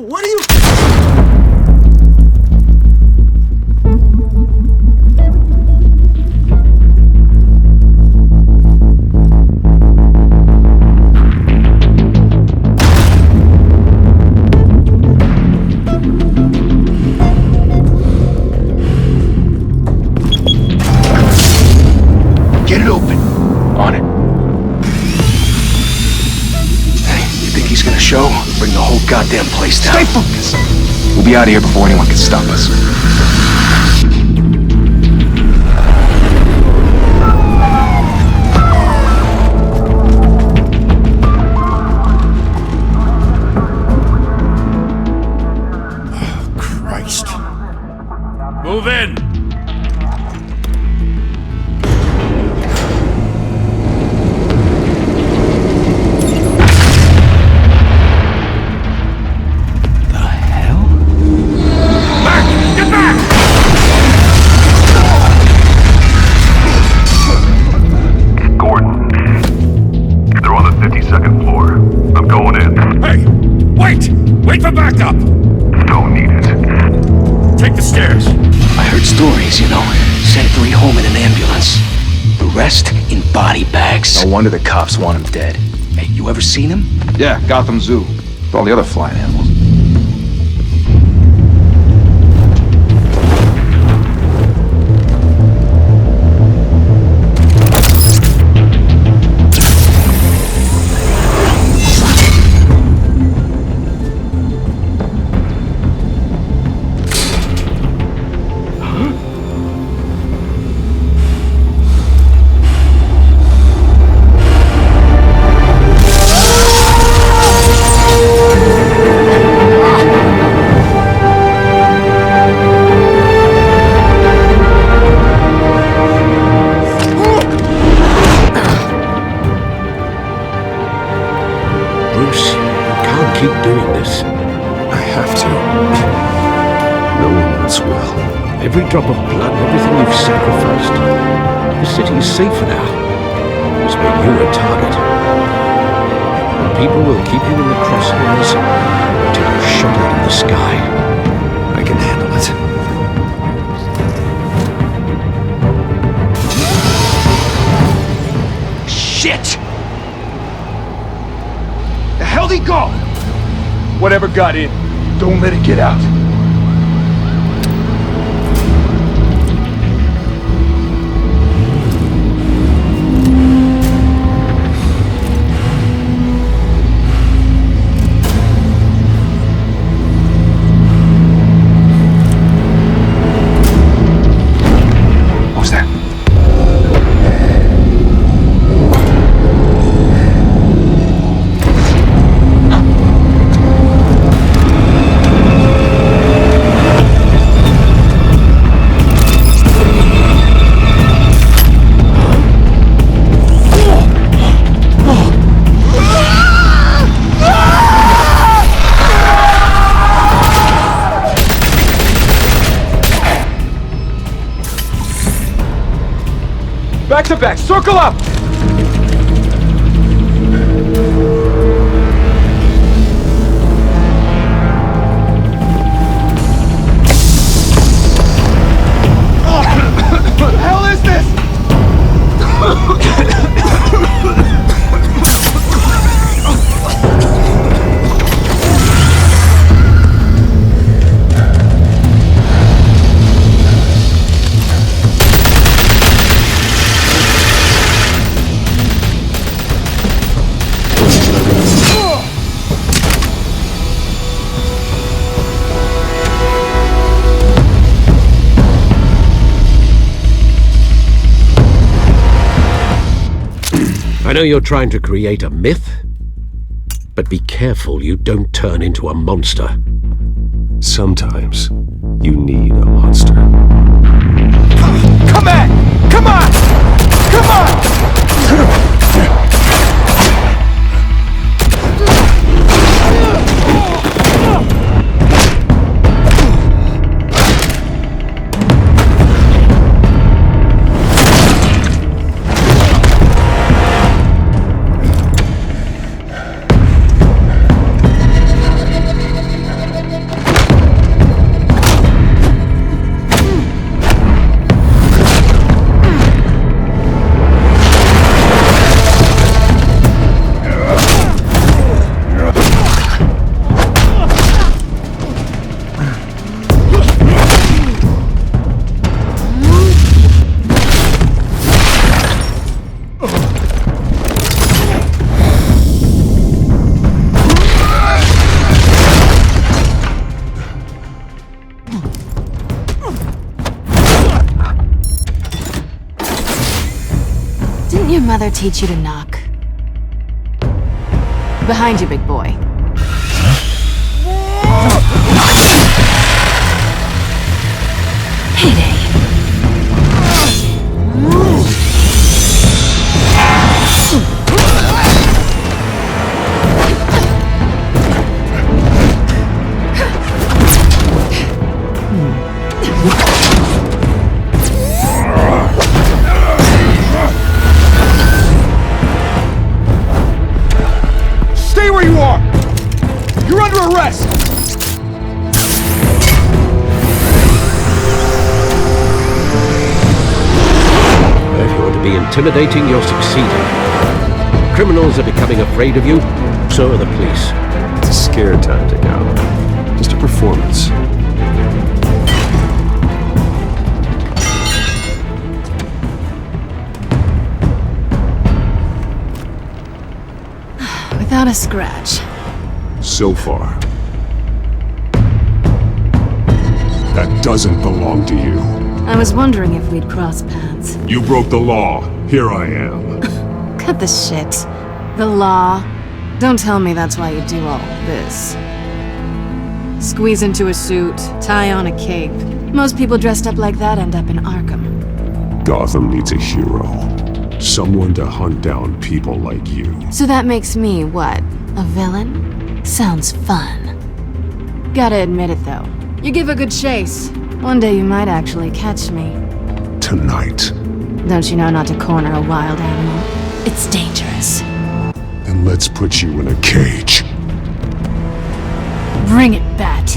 What are you... Get it open. On it. Hey, you think he's gonna show? Bring the whole goddamn place down. Stay focused! We'll be out of here before anyone can stop us. Oh, Christ. Move in! Wait for backup! Don't need it. Take the stairs. I heard stories, you know. Sent 3 home in an ambulance. The rest in body bags. No wonder the cops want him dead. Hey, you ever seen him? Yeah, Gotham Zoo. With all the other flying animals. Bruce, you can't keep doing this. I have to. No one else will. Every drop of blood, everything you've sacrificed. The city is safer now. It's made you a target. And people will keep you in the crosshairs until you're shot out of the sky. I can handle it. Shit! The hell'd he go? Whatever got in, don't let it get out. What was that? Back to back, circle up! What the hell is this? I know you're trying to create a myth, but be careful you don't turn into a monster. Sometimes you need a monster. Come at! Come on! Come on! father teach you to knock? Behind you, big boy. Payday. Stay where you are! You're under arrest! If you're to be intimidating, you're succeeding. Criminals are becoming afraid of you, so are the police. It's a scare tactic, Al. Just a performance. Without a scratch. So far. That doesn't belong to you. I was wondering if we'd cross paths. You broke the law. Here I am. Cut the shit. The law. Don't tell me that's why you do all this. Squeeze into a suit, tie on a cape. Most people dressed up like that end up in Arkham. Gotham needs a hero. Someone to hunt down people like you. So that makes me, what, a villain? Sounds fun. Gotta admit it though. You give a good chase. One day you might actually catch me. Tonight. Don't you know not to corner a wild animal? It's dangerous. Then let's put you in a cage. Bring it, Bat.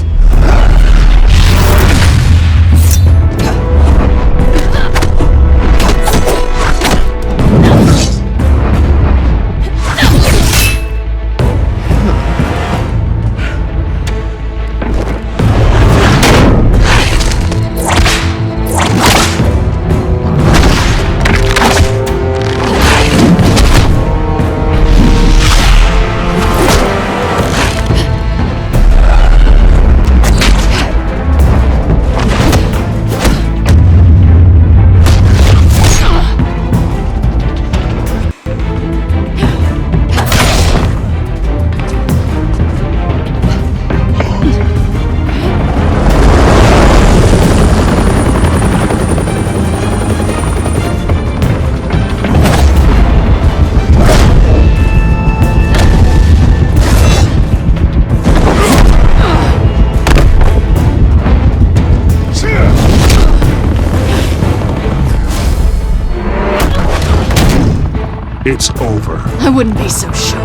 It's over. I wouldn't be so sure.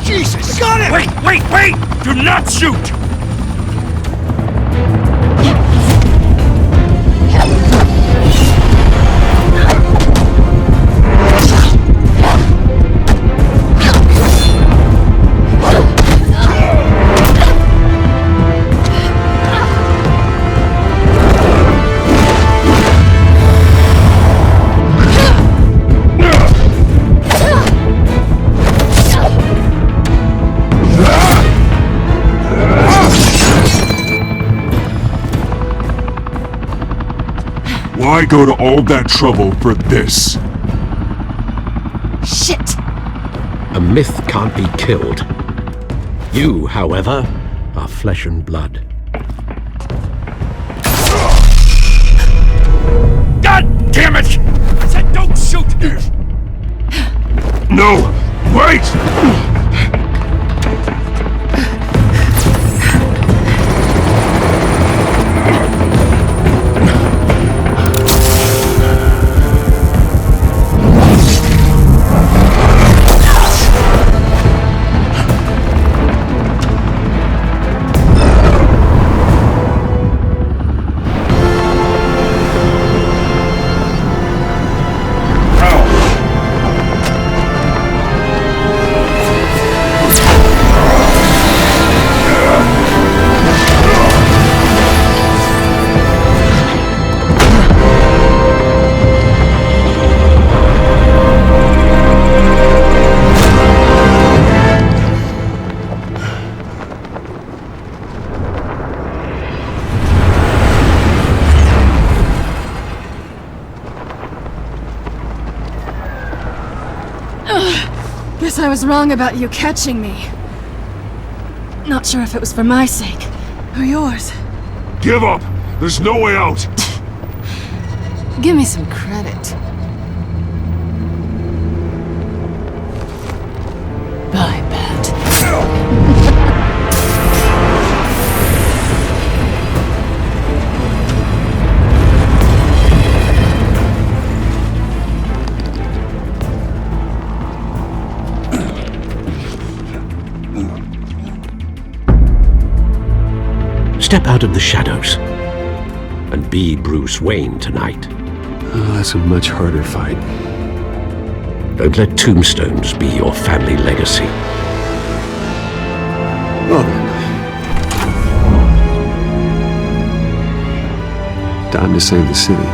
Jesus! Got it! Wait! Do not shoot! Why go to all that trouble for this? Shit! A myth can't be killed. You, however, are flesh and blood. God damn it! I said don't shoot! No! Wait! Guess I was wrong about you catching me. Not sure if it was for my sake, or yours. Give up! There's no way out! Give me some credit. Bye, Bat. Step out of the shadows and be Bruce Wayne tonight. Oh, that's a much harder fight. Don't let tombstones be your family legacy. Well then. Time to save the city.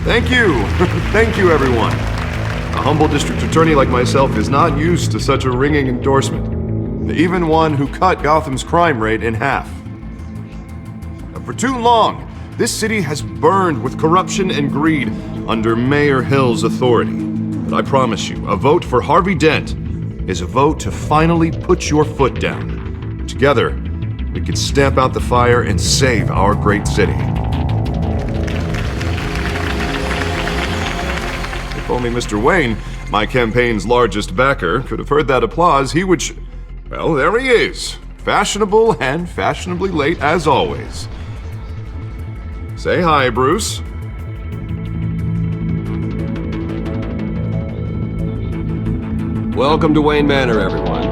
Thank you! Thank you, everyone. A humble district attorney like myself is not used to such a ringing endorsement. Even one who cut Gotham's crime rate in half. For too long, this city has burned with corruption and greed under Mayor Hill's authority. But I promise you, a vote for Harvey Dent is a vote to finally put your foot down. Together, we can stamp out the fire and save our great city. If only Mr. Wayne, my campaign's largest backer, could have heard that applause, he would well, there he is. Fashionable and fashionably late as always. Say hi, Bruce. Welcome to Wayne Manor, everyone.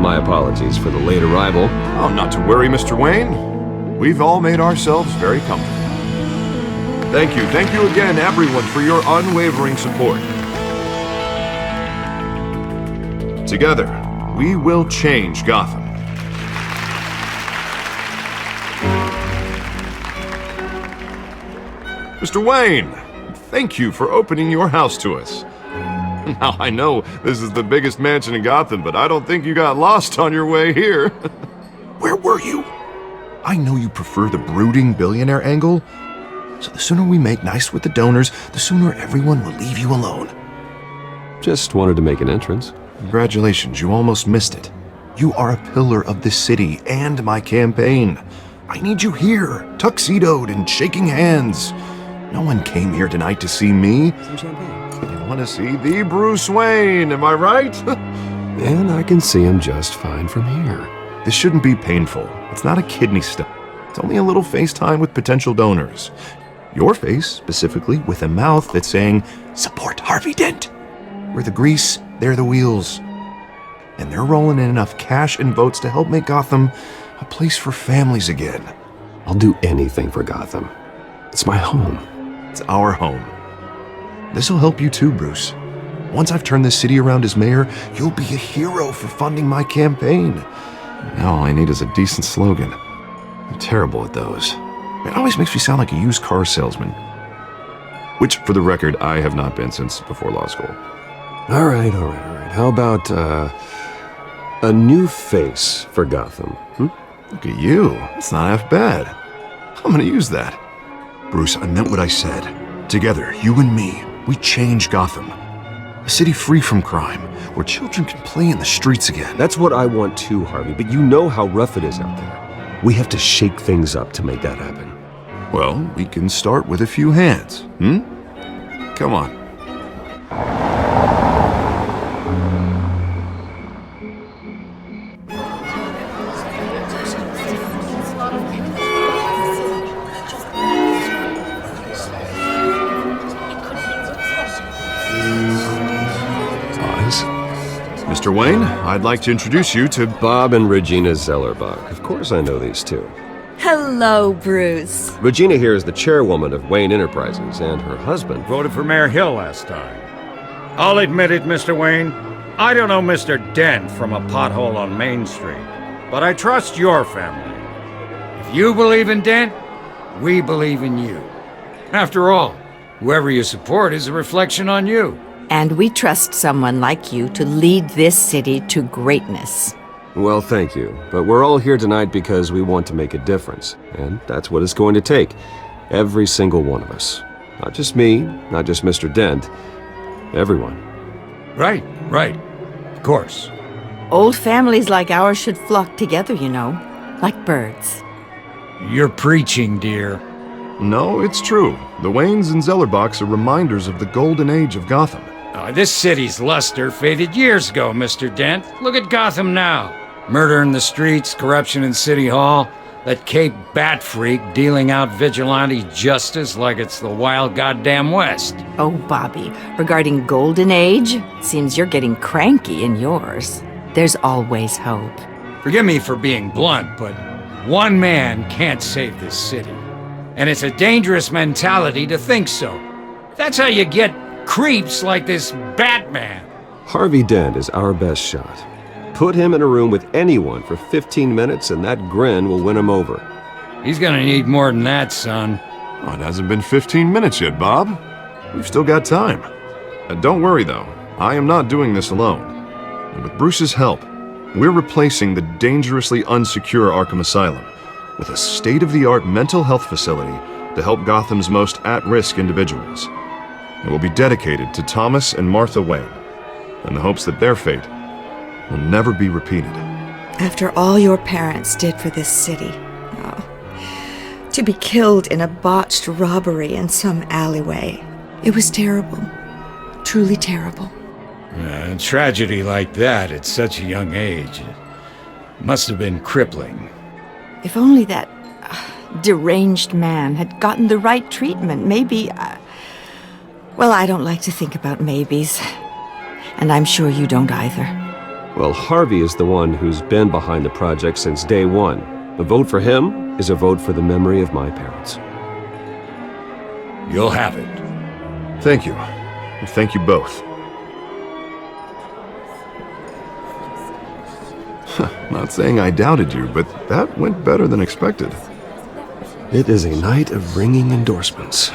My apologies for the late arrival. Oh, not to worry, Mr. Wayne. We've all made ourselves very comfortable. Thank you again, everyone, for your unwavering support. Together, we will change Gotham. Mr. Wayne, thank you for opening your house to us. Now, I know this is the biggest mansion in Gotham, but I don't think you got lost on your way here. Where were you? I know you prefer the brooding billionaire angle, so the sooner we make nice with the donors, the sooner everyone will leave you alone. Just wanted to make an entrance. Congratulations, you almost missed it. You are a pillar of this city and my campaign. I need you here, tuxedoed and shaking hands. No one came here tonight to see me. Some champagne. They want to see the Bruce Wayne, am I right? And I can see him just fine from here. This shouldn't be painful. It's not a kidney stone. It's only a little FaceTime with potential donors. Your face, specifically, with a mouth that's saying, "Support Harvey Dent." We're the grease, they're the wheels. And they're rolling in enough cash and votes to help make Gotham a place for families again. I'll do anything for Gotham. It's my home. It's our home. This'll help you too, Bruce. Once I've turned this city around as mayor, you'll be a hero for funding my campaign. Now all I need is a decent slogan. I'm terrible at those. It always makes me sound like a used car salesman. Which, for the record, I have not been since before law school. All right. How about, a new face for Gotham? Look at you. It's not half bad. I'm gonna use that. Bruce, I meant what I said. Together, you and me, we change Gotham. A city free from crime, where children can play in the streets again. That's what I want too, Harvey, but you know how rough it is out there. We have to shake things up to make that happen. Well, we can start with a few hands, Come on. Mr. Wayne, I'd like to introduce you to Bob and Regina Zellerbach. Of course I know these two. Hello, Bruce. Regina here is the chairwoman of Wayne Enterprises, and her husband... Voted for Mayor Hill last time. I'll admit it, Mr. Wayne. I don't know Mr. Dent from a pothole on Main Street, but I trust your family. If you believe in Dent, we believe in you. After all, whoever you support is a reflection on you. And we trust someone like you to lead this city to greatness. Well, thank you. But we're all here tonight because we want to make a difference. And that's what it's going to take. Every single one of us. Not just me, not just Mr. Dent. Everyone. Right. Of course. Old families like ours should flock together, you know, like birds. You're preaching, dear. No, it's true. The Waynes and Zellerbachs are reminders of the golden age of Gotham. This city's luster faded years ago, Mr. Dent. Look at Gotham now. Murder in the streets, corruption in City Hall, that Cape Bat freak dealing out vigilante justice like it's the wild goddamn West. Oh, Bobby, regarding Golden Age, seems you're getting cranky in yours. There's always hope. Forgive me for being blunt, but one man can't save this city. And it's a dangerous mentality to think so. That's how you get creeps like this Batman. Harvey Dent is our best shot. Put him in a room with anyone for 15 minutes and that grin will win him over. He's gonna need more than that, son. Oh, it hasn't been 15 minutes yet, Bob. We've still got time. Don't worry, though. I am not doing this alone. And with Bruce's help, we're replacing the dangerously unsecure Arkham Asylum with a state-of-the-art mental health facility to help Gotham's most at-risk individuals. It will be dedicated to Thomas and Martha Wayne, in the hopes that their fate will never be repeated. After all your parents did for this city, to be killed in a botched robbery in some alleyway, it was terrible. Truly terrible. A tragedy like that at such a young age must have been crippling. If only that deranged man had gotten the right treatment, maybe... well, I don't like to think about maybes. And I'm sure you don't either. Well, Harvey is the one who's been behind the project since day one. A vote for him is a vote for the memory of my parents. You'll have it. Thank you. Thank you both. Not saying I doubted you, but that went better than expected. It is a night of ringing endorsements.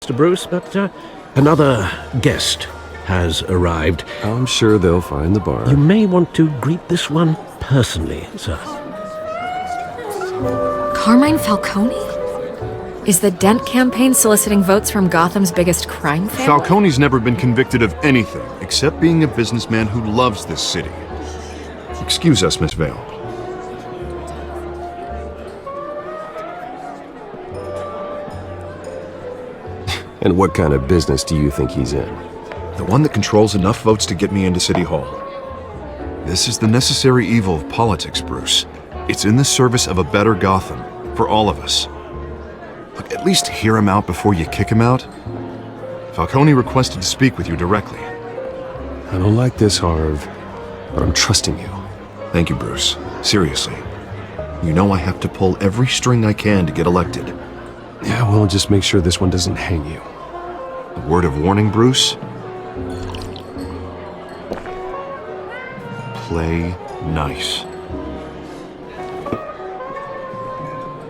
Mr. Bruce, but another guest has arrived. I'm sure they'll find the bar. You may want to greet this one personally, sir. Carmine Falcone? Is the Dent campaign soliciting votes from Gotham's biggest crime family? Falcone's never been convicted of anything except being a businessman who loves this city. Excuse us, Miss Vale. And what kind of business do you think he's in? The one that controls enough votes to get me into City Hall. This is the necessary evil of politics, Bruce. It's in the service of a better Gotham, for all of us. Look, at least hear him out before you kick him out. Falcone requested to speak with you directly. I don't like this, Harv, but I'm trusting you. Thank you, Bruce. Seriously. You know I have to pull every string I can to get elected. Yeah, well, just make sure this one doesn't hang you. A word of warning, Bruce? Play nice.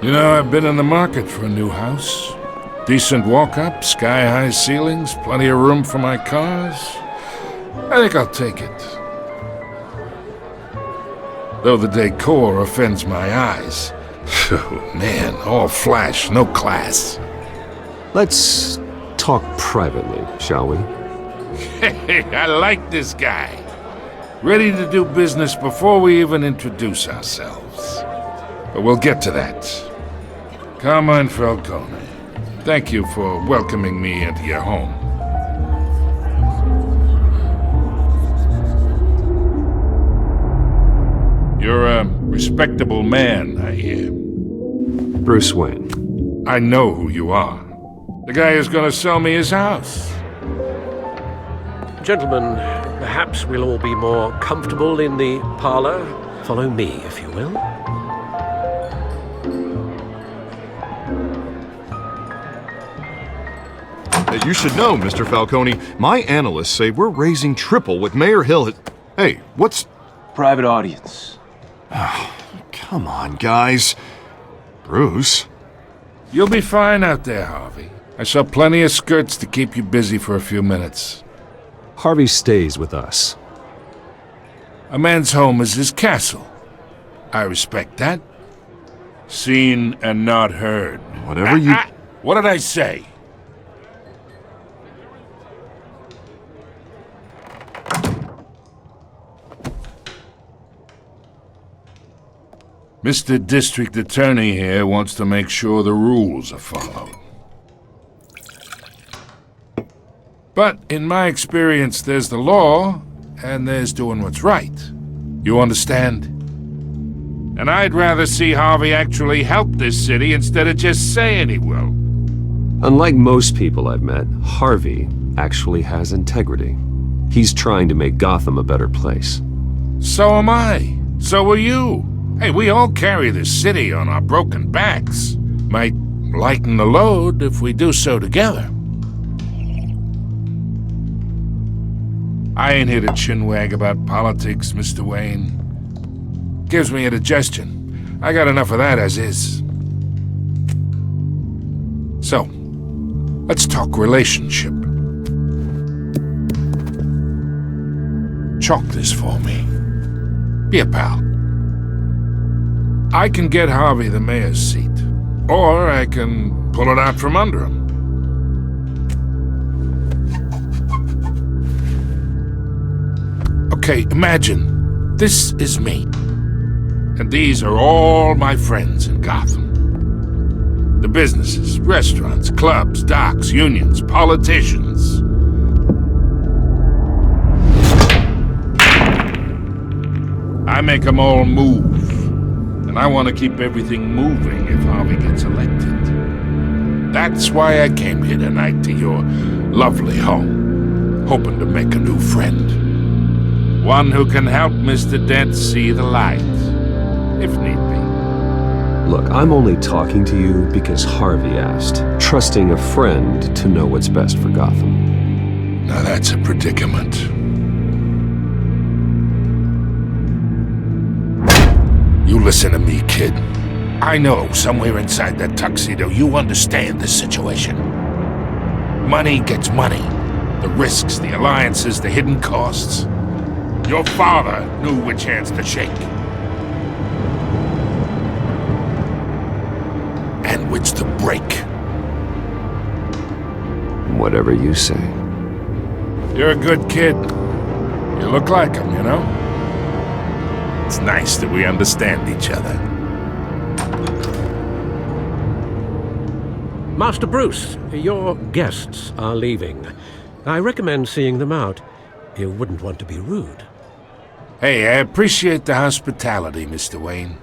You know, I've been in the market for a new house. Decent walk-up, sky-high ceilings, plenty of room for my cars. I think I'll take it. Though the decor offends my eyes. Oh, man, all flash, no class. Let's talk privately, shall we? Hey, I like this guy. Ready to do business before we even introduce ourselves. But we'll get to that. Carmine Falcone, thank you for welcoming me into your home. You're a respectable man, I hear. Bruce Wayne. I know who you are. The guy who's gonna sell me his house. Gentlemen, perhaps we'll all be more comfortable in the parlor. Follow me, if you will. You should know, Mr. Falcone, my analysts say we're raising triple what Mayor Hill has... Hey, what's... Private audience. Come on, guys. Bruce? You'll be fine out there, Harvey. I saw plenty of skirts to keep you busy for a few minutes. Harvey stays with us. A man's home is his castle. I respect that. Seen and not heard. Whatever you... What did I say? Mr. District Attorney here wants to make sure the rules are followed. But in my experience, there's the law, and there's doing what's right. You understand? And I'd rather see Harvey actually help this city instead of just saying he will. Unlike most people I've met, Harvey actually has integrity. He's trying to make Gotham a better place. So am I. So are you. Hey, we all carry this city on our broken backs. Might lighten the load if we do so together. I ain't here to chinwag about politics, Mr. Wayne. Gives me indigestion. I got enough of that as is. So, let's talk relationship. Chalk this for me. Be a pal. I can get Harvey the mayor's seat, or I can pull it out from under him. Okay, imagine, this is me. And these are all my friends in Gotham. The businesses, restaurants, clubs, docks, unions, politicians. I make them all move. And I want to keep everything moving if Harvey gets elected. That's why I came here tonight to your lovely home, hoping to make a new friend. One who can help Mr. Dent see the light, if need be. Look, I'm only talking to you because Harvey asked, trusting a friend to know what's best for Gotham. Now that's a predicament. You listen to me, kid. I know somewhere inside that tuxedo you understand this situation. Money gets money. The risks, the alliances, the hidden costs. Your father knew which hands to shake. And which to break. Whatever you say. You're a good kid. You look like him, you know? It's nice that we understand each other. Master Bruce, your guests are leaving. I recommend seeing them out. You wouldn't want to be rude. Hey, I appreciate the hospitality, Mr. Wayne.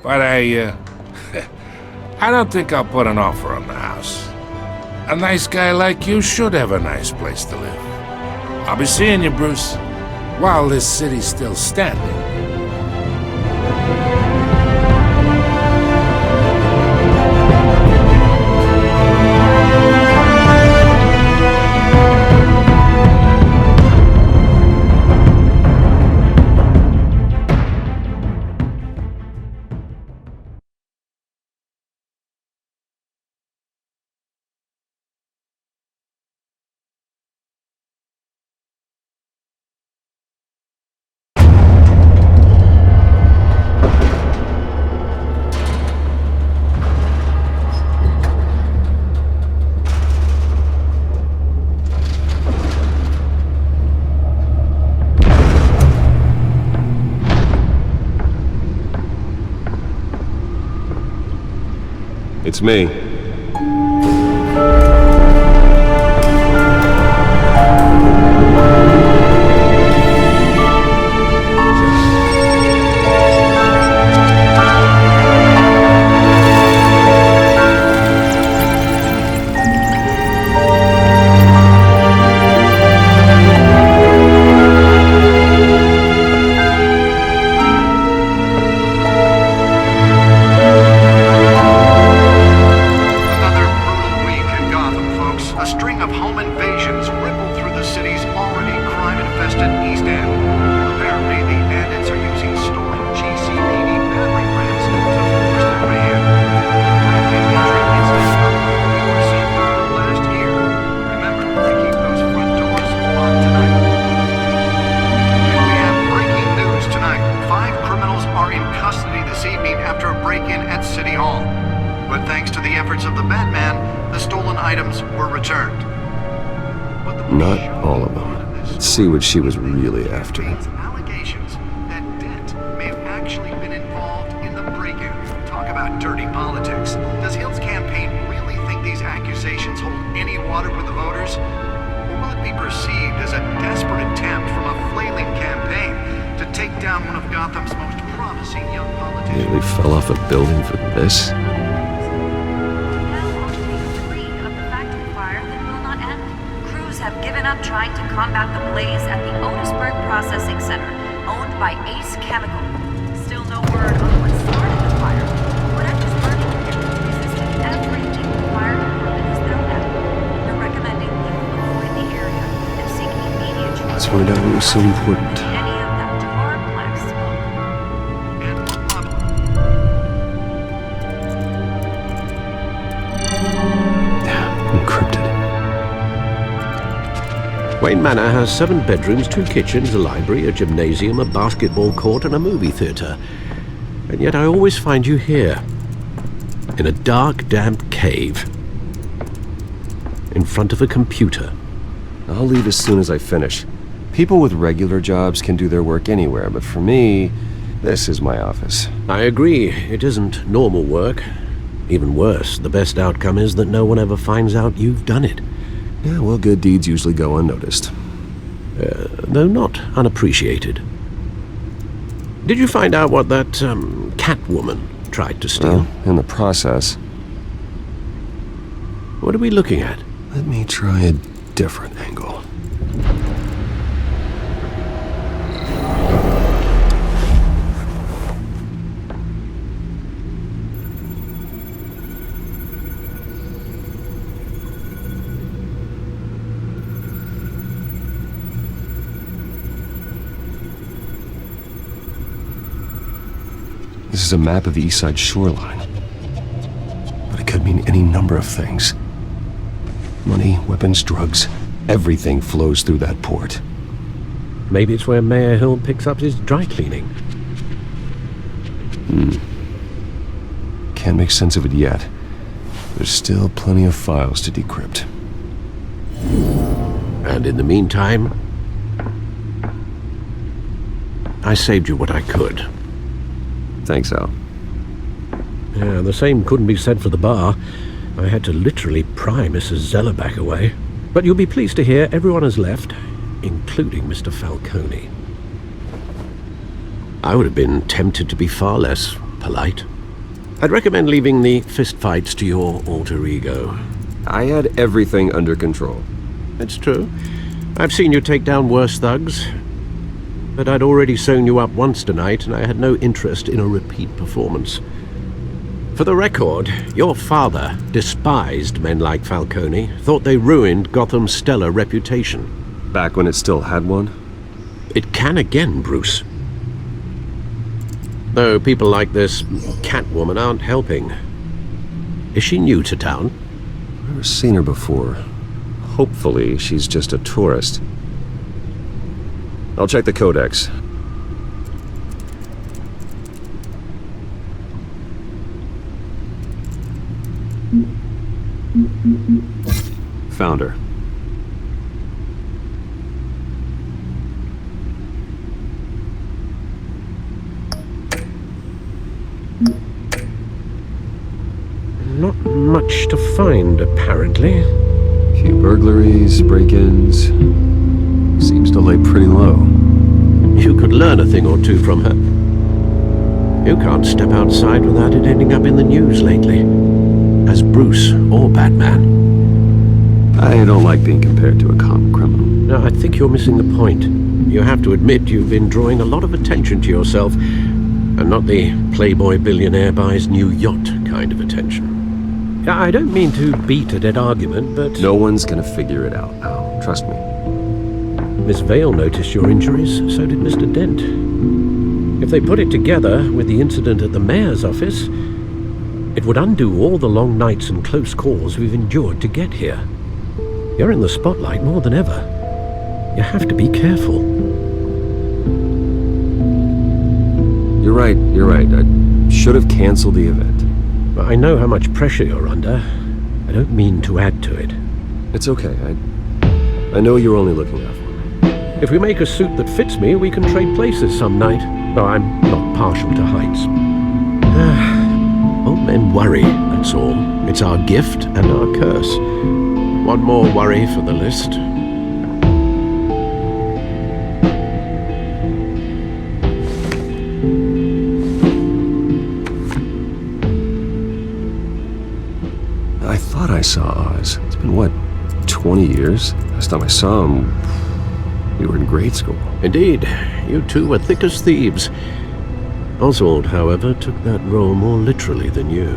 But I don't think I'll put an offer on the house. A nice guy like you should have a nice place to live. I'll be seeing you, Bruce, while this city's still standing. It's me. Not all of them. Let's see what she was really after. Allegations that Dent may have actually been involved in the break-in. Talk about dirty politics. Does Hill's campaign really think these accusations hold any water with the voters? Or will it be perceived as a desperate attempt from a flailing campaign to take down one of Gotham's most promising young politicians? Nearly fell off a building for this? Have given up trying to combat the blaze at the Otisburg Processing Center, owned by Ace Chemical. Still no word on what started the fire. Whatever's burning here is resisting everything the fire department has thrown at them. They're recommending people avoid the area and seek immediate treatment. Let's find out what was so important. Any of that tar black smoke. Encrypted. Wayne Manor has 7 bedrooms, 2 kitchens, a library, a gymnasium, a basketball court, and a movie theater. And yet I always find you here, in a dark, damp cave, in front of a computer. I'll leave as soon as I finish. People with regular jobs can do their work anywhere, but for me, this is my office. I agree, it isn't normal work. Even worse, the best outcome is that no one ever finds out you've done it. Yeah, well, good deeds usually go unnoticed. Though not unappreciated. Did you find out what that, Catwoman tried to steal? Well, in the process. What are we looking at? Let me try a different angle. This is a map of the East Side shoreline. But it could mean any number of things. Money, weapons, drugs, everything flows through that port. Maybe it's where Mayor Hill picks up his dry cleaning. Can't make sense of it yet. There's still plenty of files to decrypt. And in the meantime, I saved you what I could. Thanks, Al. Yeah, the same couldn't be said for the bar. I had to literally pry Mrs. Zeller back away. But you'll be pleased to hear everyone has left, including Mr. Falcone. I would have been tempted to be far less polite. I'd recommend leaving the fistfights to your alter ego. I had everything under control. It's true. I've seen you take down worse thugs. But I'd already sewn you up once tonight, and I had no interest in a repeat performance. For the record, your father despised men like Falcone, thought they ruined Gotham's stellar reputation. Back when it still had one? It can again, Bruce. Though people like this Catwoman aren't helping. Is she new to town? I've never seen her before. Hopefully, she's just a tourist. I'll check the codex. Found her. Not much to find, apparently. Few burglaries, break-ins. Seems to lay pretty low. You could learn a thing or two from her. You can't step outside without it ending up in the news lately. As Bruce or Batman. I don't like being compared to a common criminal. No, I think you're missing the point. You have to admit you've been drawing a lot of attention to yourself, and not the playboy billionaire buys new yacht kind of attention. I don't mean to beat a dead argument, but... No one's gonna figure it out now, trust me. Miss Vale noticed your injuries, so did Mr. Dent. If they put it together with the incident at the mayor's office, it would undo all the long nights and close calls we've endured to get here. You're in the spotlight more than ever. You have to be careful. You're right. I should have canceled the event. I know how much pressure you're under. I don't mean to add to it. It's okay. I know you're only looking out for me. If we make a suit that fits me, we can trade places some night. Though I'm not partial to heights. Old men worry, that's all. It's our gift and our curse. One more worry for the list. I thought I saw Oz. It's been, what, 20 years? Last time I saw him, we were in grade school. Indeed. You two were thick as thieves. Oswald, however, took that role more literally than you.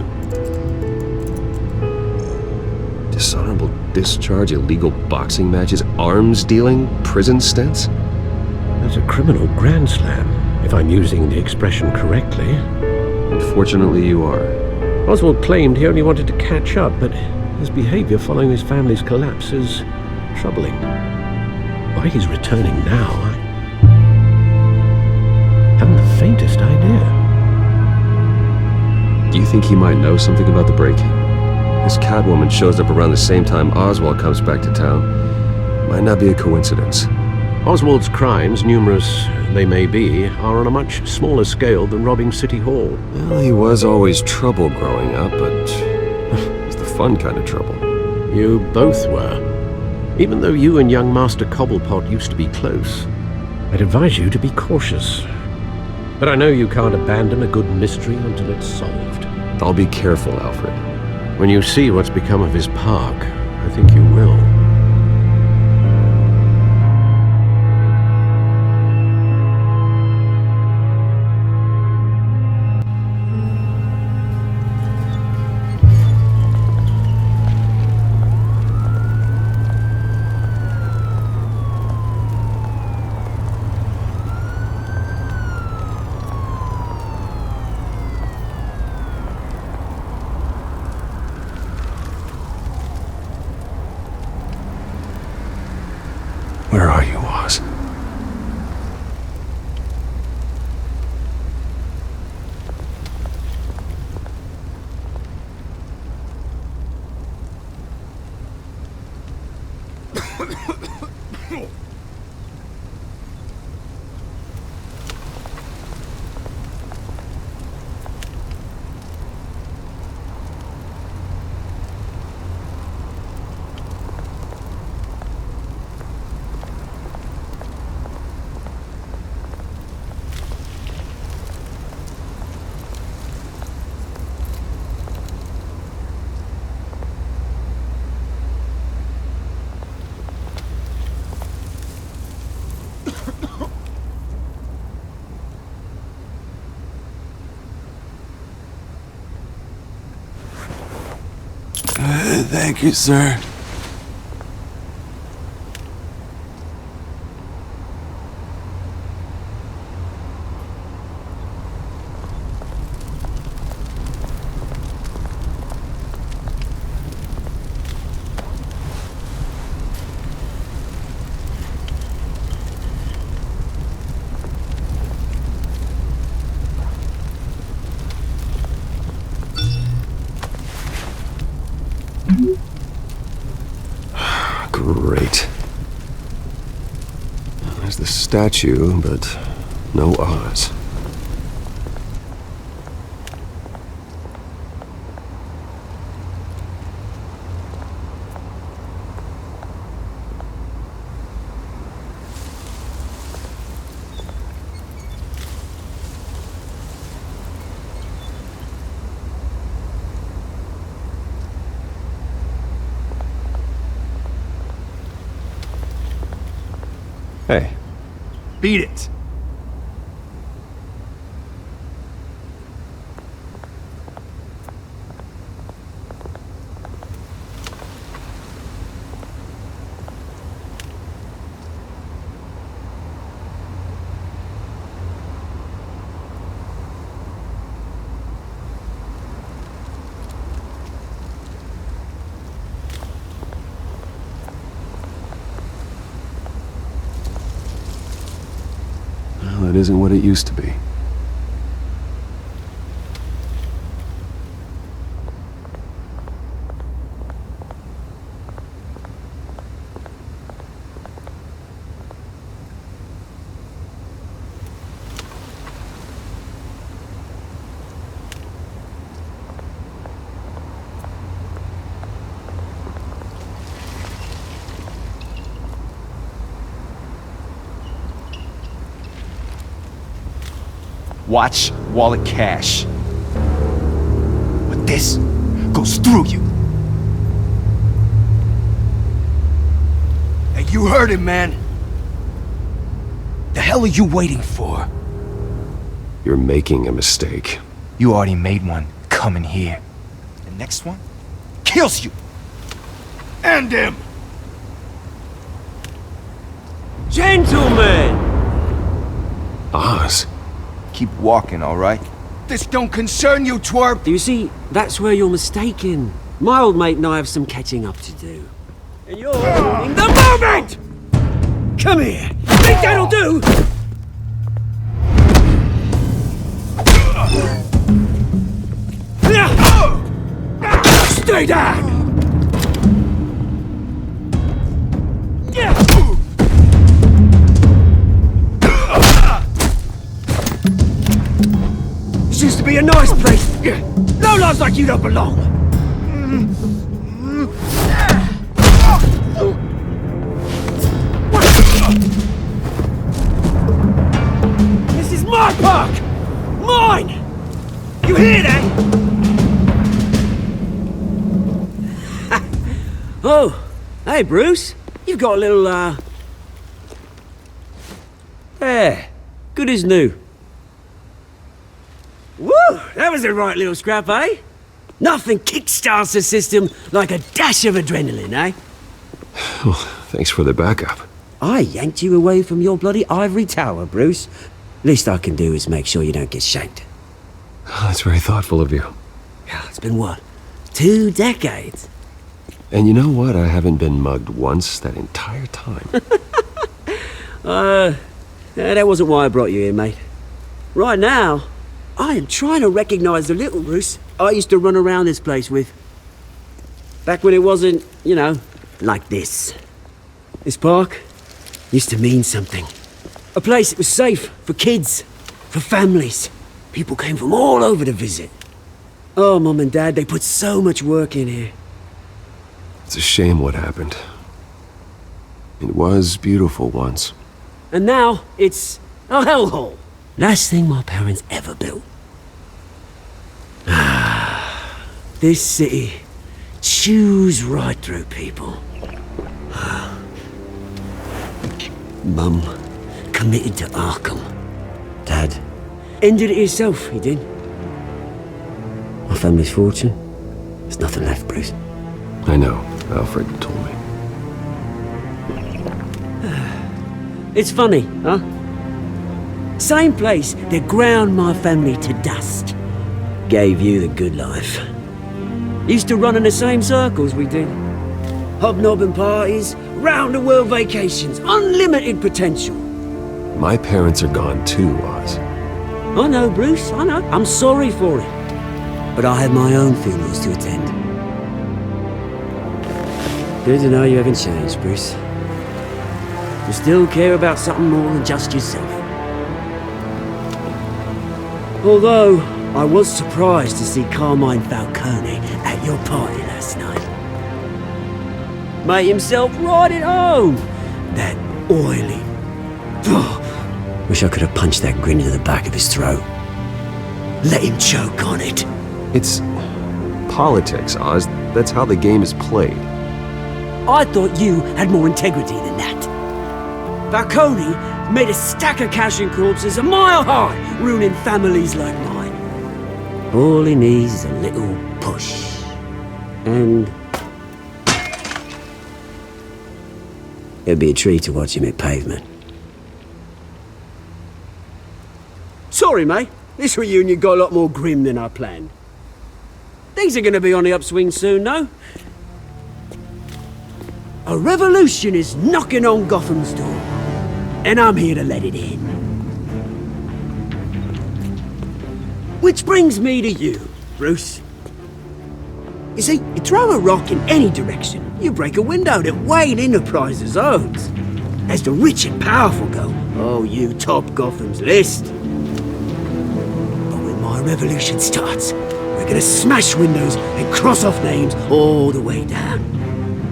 Dishonorable discharge, illegal boxing matches, arms dealing, prison stints? There's a criminal grand slam, if I'm using the expression correctly. Unfortunately, you are. Oswald claimed he only wanted to catch up, but his behavior following his family's collapse is troubling. Why he's returning now, I haven't the faintest idea. Do you think he might know something about the break-in? This Catwoman shows up around the same time Oswald comes back to town. Might not be a coincidence. Oswald's crimes, numerous they may be, are on a much smaller scale than robbing City Hall. Well, he was always trouble growing up, but it's the fun kind of trouble. You both were. Even though you and young Master Cobblepot used to be close, I'd advise you to be cautious. But I know you can't abandon a good mystery until it's solved. I'll be careful, Alfred. When you see what's become of his park, I think you will. Where are you, Oz? Thank you, sir. Great. There's the statue, but no Oz. Hey. Beat it. Well, it isn't what it used to be. Watch wallet cash. But this goes through you. Hey, you heard him, man. The hell are you waiting for? You're making a mistake. You already made one coming here. The next one kills you. And him. Gentlemen! Oz. Keep walking, all right? This don't concern you, twerp! You see, that's where you're mistaken. My old mate and I have some catching up to do. And you're ruining the moment! Come here! Think that'll do? Stay down! This used to be a nice place. No lives like you don't belong. This is my park! Mine! You hear that? Oh, hey Bruce. You've got a little, Yeah, good as new. Woo! That was a right little scrap, eh? Nothing kickstarts the system like a dash of adrenaline, eh? Well, thanks for the backup. I yanked you away from your bloody ivory tower, Bruce. Least I can do is make sure you don't get shanked. That's very thoughtful of you. Yeah, it's been what? 2 decades? And you know what? I haven't been mugged once that entire time. That wasn't why I brought you here, mate. Right now, I am trying to recognize the little Bruce I used to run around this place with. Back when it wasn't, you know, like this. This park used to mean something. A place that was safe for kids, for families. People came from all over to visit. Oh, Mum and Dad, they put so much work in here. It's a shame what happened. It was beautiful once. And now, it's a hellhole. Last thing my parents ever built. This city chews right through people. Mum committed to Arkham. Dad ended it himself, he did. My family's fortune, there's nothing left, Bruce. I know, Alfred told me. It's funny, huh? Same place that ground my family to dust. Gave you the good life. Used to run in the same circles we did. Hobnobbing parties, round-the-world vacations, unlimited potential. My parents are gone too, Oz. I know, Bruce, I know. I'm sorry for it. But I have my own funerals to attend. Good to know you haven't changed, Bruce. You still care about something more than just yourself. Although, I was surprised to see Carmine Falcone at your party last night. Made himself right at home. That oily... Wish I could have punched that grin into the back of his throat. Let him choke on it. It's politics, Oz. That's how the game is played. I thought you had more integrity than that. Falcone made a stack of cash and corpses a mile high, ruining families like mine. All he needs is a little push. And it'd be a treat to watch him hit pavement. Sorry, mate. This reunion got a lot more grim than I planned. Things are gonna be on the upswing soon, though. A revolution is knocking on Gotham's door, and I'm here to let it in. Which brings me to you, Bruce. You see, you throw a rock in any direction, you break a window that Wayne Enterprises owns. As the rich and powerful go, oh, you top Gotham's list. But when my revolution starts, we're gonna smash windows and cross off names all the way down.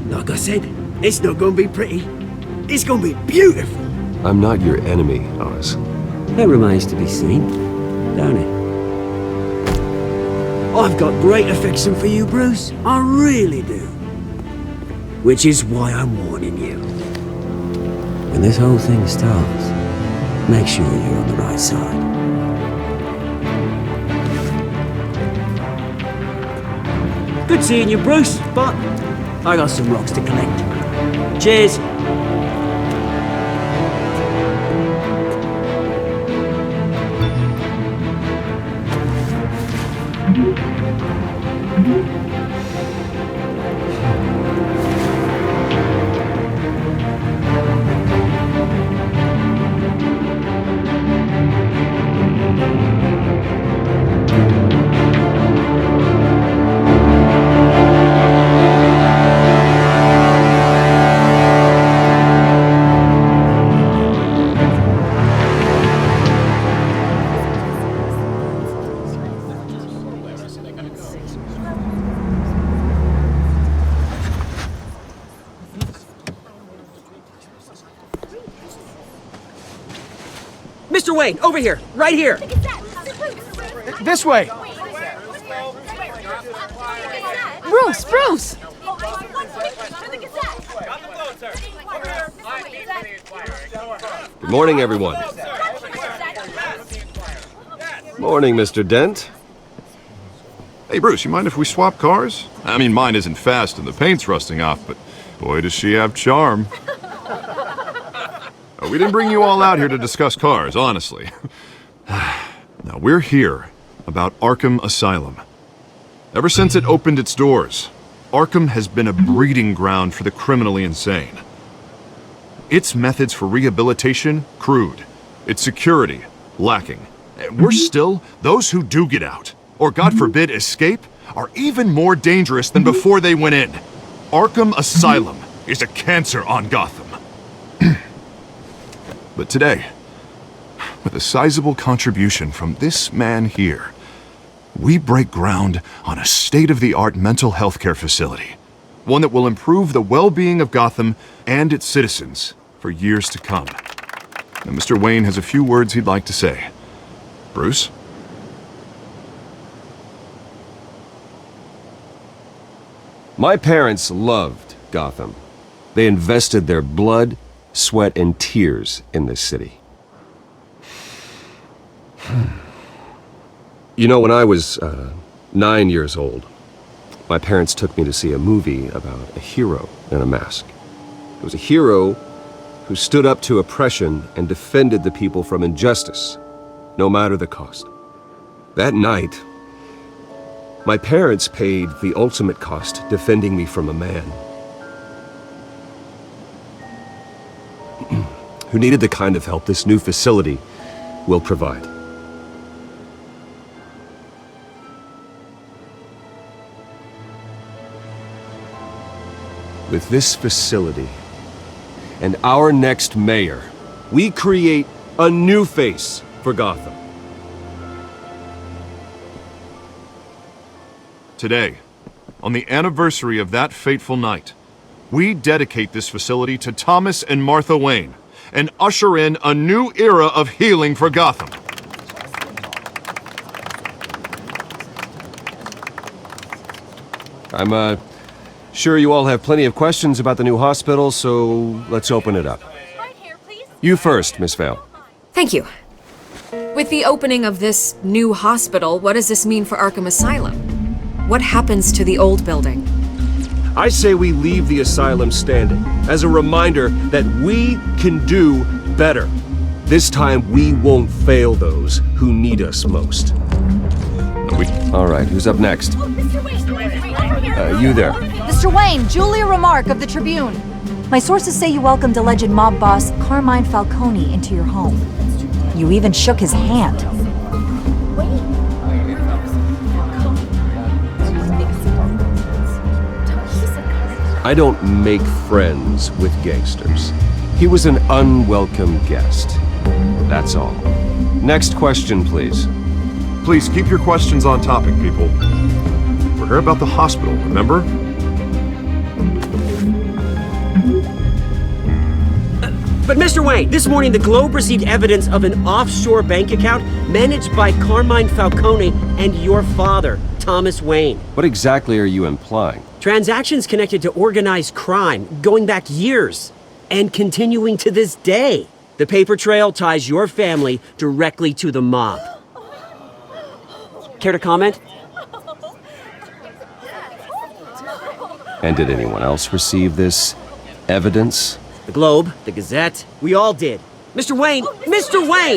Like I said, it's not gonna be pretty. It's gonna be beautiful. I'm not your enemy, Oz. That remains to be seen, don't it? I've got great affection for you, Bruce. I really do. Which is why I'm warning you. When this whole thing starts, make sure you're on the right side. Good seeing you, Bruce, but I got some rocks to collect. Cheers. Mr. Wayne, over here, right here. This way! Bruce, Bruce! Good morning, everyone. Morning, Mr. Dent. Hey, Bruce, you mind if we swap cars? I mean, mine isn't fast and the paint's rusting off, but boy, does she have charm. We didn't bring you all out here to discuss cars, honestly. Now, we're here about Arkham Asylum. Ever since it opened its doors, Arkham has been a breeding ground for the criminally insane. Its methods for rehabilitation, crude. Its security, lacking. And worse still, those who do get out, or God forbid escape, are even more dangerous than before they went in. Arkham Asylum is a cancer on Gotham. But today, with a sizable contribution from this man here, we break ground on a state-of-the-art mental health care facility. One that will improve the well-being of Gotham and its citizens for years to come. Now, Mr. Wayne has a few words he'd like to say. Bruce? My parents loved Gotham. They invested their blood, sweat, and tears in this city. You know, when I was 9 years old, my parents took me to see a movie about a hero in a mask. It was a hero who stood up to oppression and defended the people from injustice, no matter the cost. That night, my parents paid the ultimate cost defending me from a man who needed the kind of help this new facility will provide. With this facility and our next mayor, we create a new face for Gotham. Today, on the anniversary of that fateful night, we dedicate this facility to Thomas and Martha Wayne and usher in a new era of healing for Gotham. I'm sure you all have plenty of questions about the new hospital, so let's open it up. Right here, please. You first, Miss Vale. Thank you. With the opening of this new hospital, what does this mean for Arkham Asylum? What happens to the old building? I say we leave the asylum standing, as a reminder that we can do better. This time we won't fail those who need us most. All right, who's up next? You there. Mr. Wayne, Julia Remark of the Tribune. My sources say you welcomed alleged mob boss Carmine Falcone into your home. You even shook his hand. I don't make friends with gangsters. He was an unwelcome guest. That's all. Next question, please. Please keep your questions on topic, people. We're here about the hospital, remember? But Mr. Wayne, this morning the Globe received evidence of an offshore bank account managed by Carmine Falcone and your father, Thomas Wayne. What exactly are you implying? Transactions connected to organized crime going back years and continuing to this day. The paper trail ties your family directly to the mob. Care to comment? And did anyone else receive this evidence? The Globe, the Gazette, we all did. Mr. Wayne,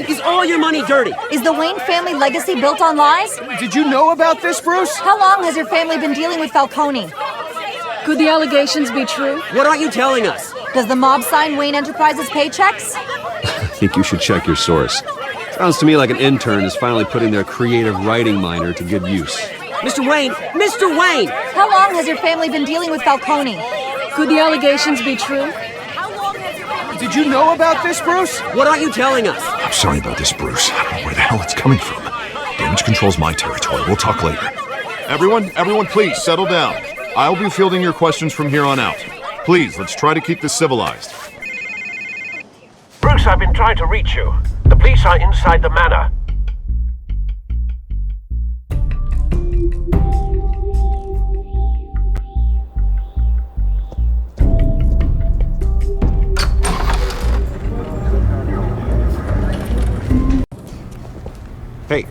is all your money dirty? Is the Wayne family legacy built on lies? Did you know about this, Bruce? How long has your family been dealing with Falcone? Could the allegations be true? What aren't you telling us? Does the mob sign Wayne Enterprises paychecks? I think you should check your source. Sounds to me like an intern is finally putting their creative writing minor to good use. Mr. Wayne! How long has your family been dealing with Falcone? Could the allegations be true? Did you know about this, Bruce? What aren't you telling us? I'm sorry about this, Bruce. I don't know where the hell it's coming from. Damage control's my territory. We'll talk later. Everyone, please settle down. I'll be fielding your questions from here on out. Please, let's try to keep this civilized. Bruce, I've been trying to reach you. The police are inside the manor.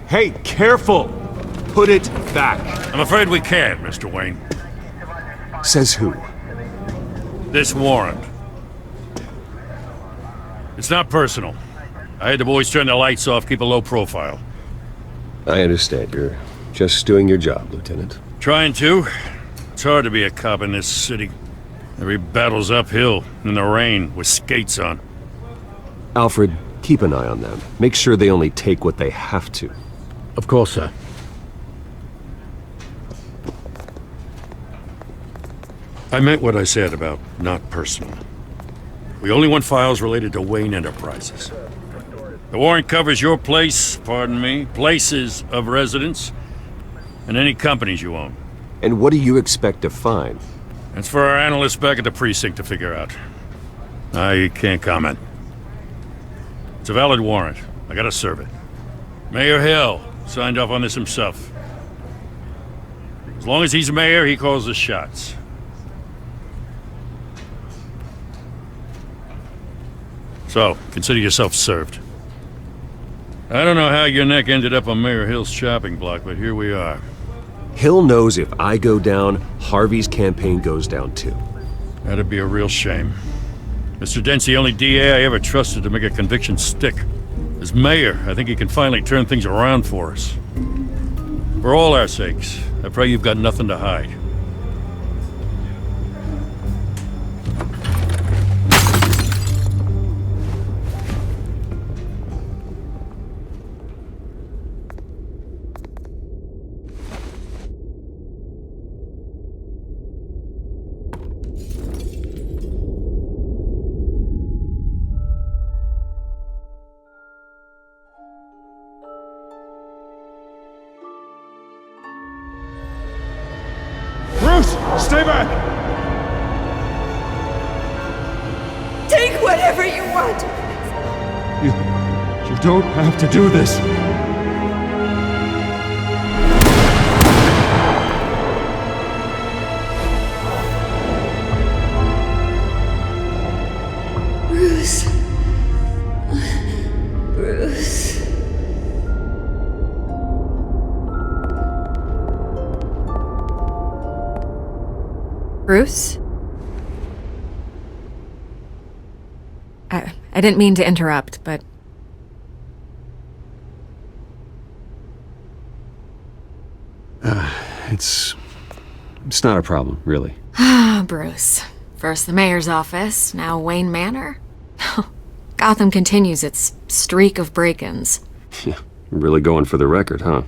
Hey, careful! Put it back. I'm afraid we can't, Mr. Wayne. Says who? This warrant. It's not personal. I had the boys turn the lights off, keep a low profile. I understand. You're just doing your job, Lieutenant. Trying to. It's hard to be a cop in this city. Every battle's uphill, in the rain, with skates on. Alfred, keep an eye on them. Make sure they only take what they have to. Of course, sir. I meant what I said about not personal. We only want files related to Wayne Enterprises. The warrant covers your place, pardon me, places of residence, and any companies you own. And what do you expect to find? That's for our analysts back at the precinct to figure out. I can't comment. It's a valid warrant. I gotta serve it. Mayor Hill signed off on this himself. As long as he's mayor, he calls the shots. So, consider yourself served. I don't know how your neck ended up on Mayor Hill's chopping block, but here we are. Hill knows if I go down, Harvey's campaign goes down too. That'd be a real shame. Mr. Dent's the only DA I ever trusted to make a conviction stick. As mayor, I think he can finally turn things around for us. For all our sakes, I pray you've got nothing to hide. Stay back! Take whatever you want. You don't have to do this. Bruce. Bruce? I didn't mean to interrupt, but... It's not a problem, really. Ah, Bruce. First the mayor's office, now Wayne Manor. Gotham continues its streak of break-ins. Yeah, really going for the record, huh?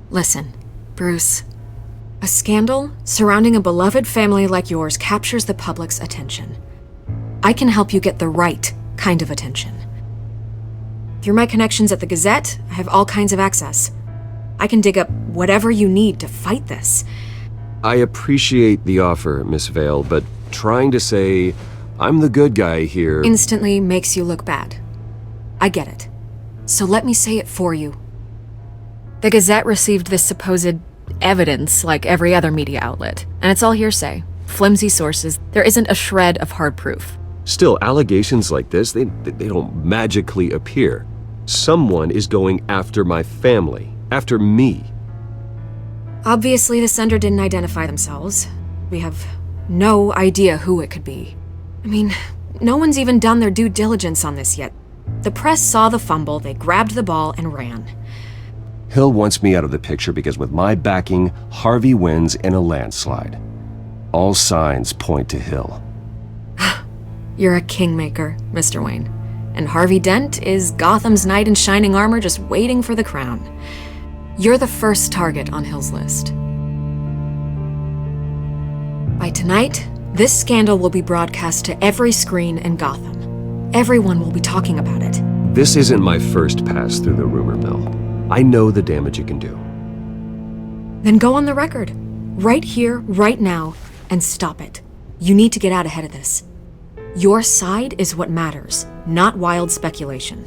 Listen, Bruce. A scandal surrounding a beloved family like yours captures the public's attention. I can help you get the right kind of attention. Through my connections at the Gazette, I have all kinds of access. I can dig up whatever you need to fight this. I appreciate the offer, Miss Vale, but trying to say I'm the good guy here... instantly makes you look bad. I get it. So let me say it for you. The Gazette received this supposed evidence like every other media outlet, and it's all hearsay. Flimsy sources. There isn't a shred of hard proof. Still, allegations like this, they don't magically appear. Someone is going after my family, after me. Obviously, the sender didn't identify themselves. We have no idea who it could be. I mean, no one's even done their due diligence on this yet. The press saw the fumble, they grabbed the ball and ran. Hill wants me out of the picture because with my backing, Harvey wins in a landslide. All signs point to Hill. You're a kingmaker, Mr. Wayne. And Harvey Dent is Gotham's knight in shining armor just waiting for the crown. You're the first target on Hill's list. By tonight, this scandal will be broadcast to every screen in Gotham. Everyone will be talking about it. This isn't my first pass through the rumor mill. I know the damage it can do. Then go on the record. Right here, right now, and stop it. You need to get out ahead of this. Your side is what matters, not wild speculation.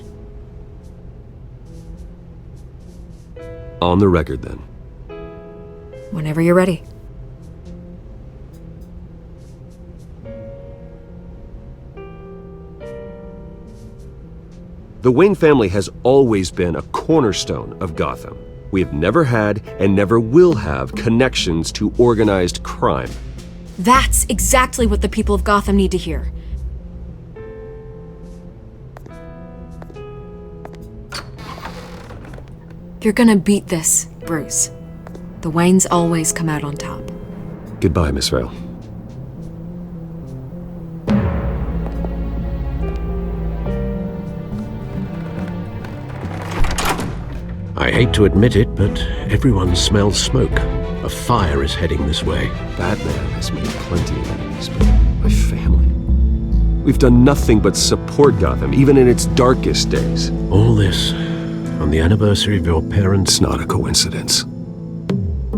On the record, then. Whenever you're ready. The Wayne family has always been a cornerstone of Gotham. We have never had and never will have connections to organized crime. That's exactly what the people of Gotham need to hear. You're gonna beat this, Bruce. The Waynes always come out on top. Goodbye, Miss Vale. I hate to admit it, but everyone smells smoke. A fire is heading this way. Batman has made plenty of enemies, but my family... We've done nothing but support Gotham, even in its darkest days. All this on the anniversary of your parents' It's not a coincidence.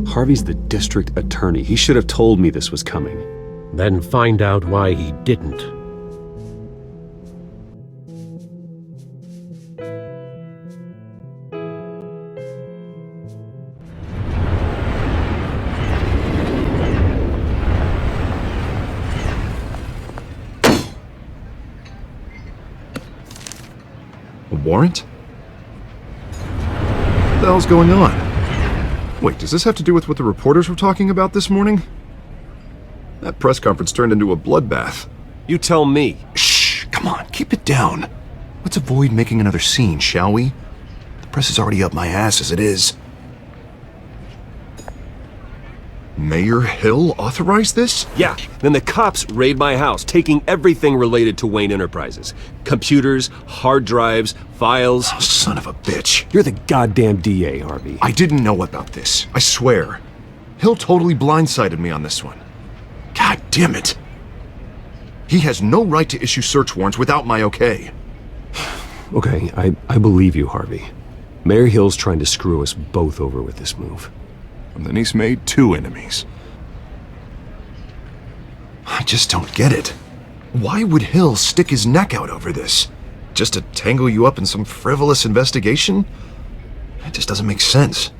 Harvey's the district attorney. He should have told me this was coming. Then find out why he didn't. A warrant? What the hell's going on? Wait, does this have to do with what the reporters were talking about this morning? That press conference turned into a bloodbath. You tell me. Shh, come on, keep it down. Let's avoid making another scene, shall we? The press is already up my ass as it is. Mayor Hill authorized this? Yeah, then the cops raid my house, taking everything related to Wayne Enterprises. Computers, hard drives, files. Oh, son of a bitch. You're the goddamn DA, Harvey. I didn't know about this. I swear. Hill totally blindsided me on this one. God damn it. He has no right to issue search warrants without my okay. Okay, I believe you, Harvey. Mayor Hill's trying to screw us both over with this move. And then he's made two enemies. I just don't get it. Why would Hill stick his neck out over this? Just to tangle you up in some frivolous investigation? It just doesn't make sense.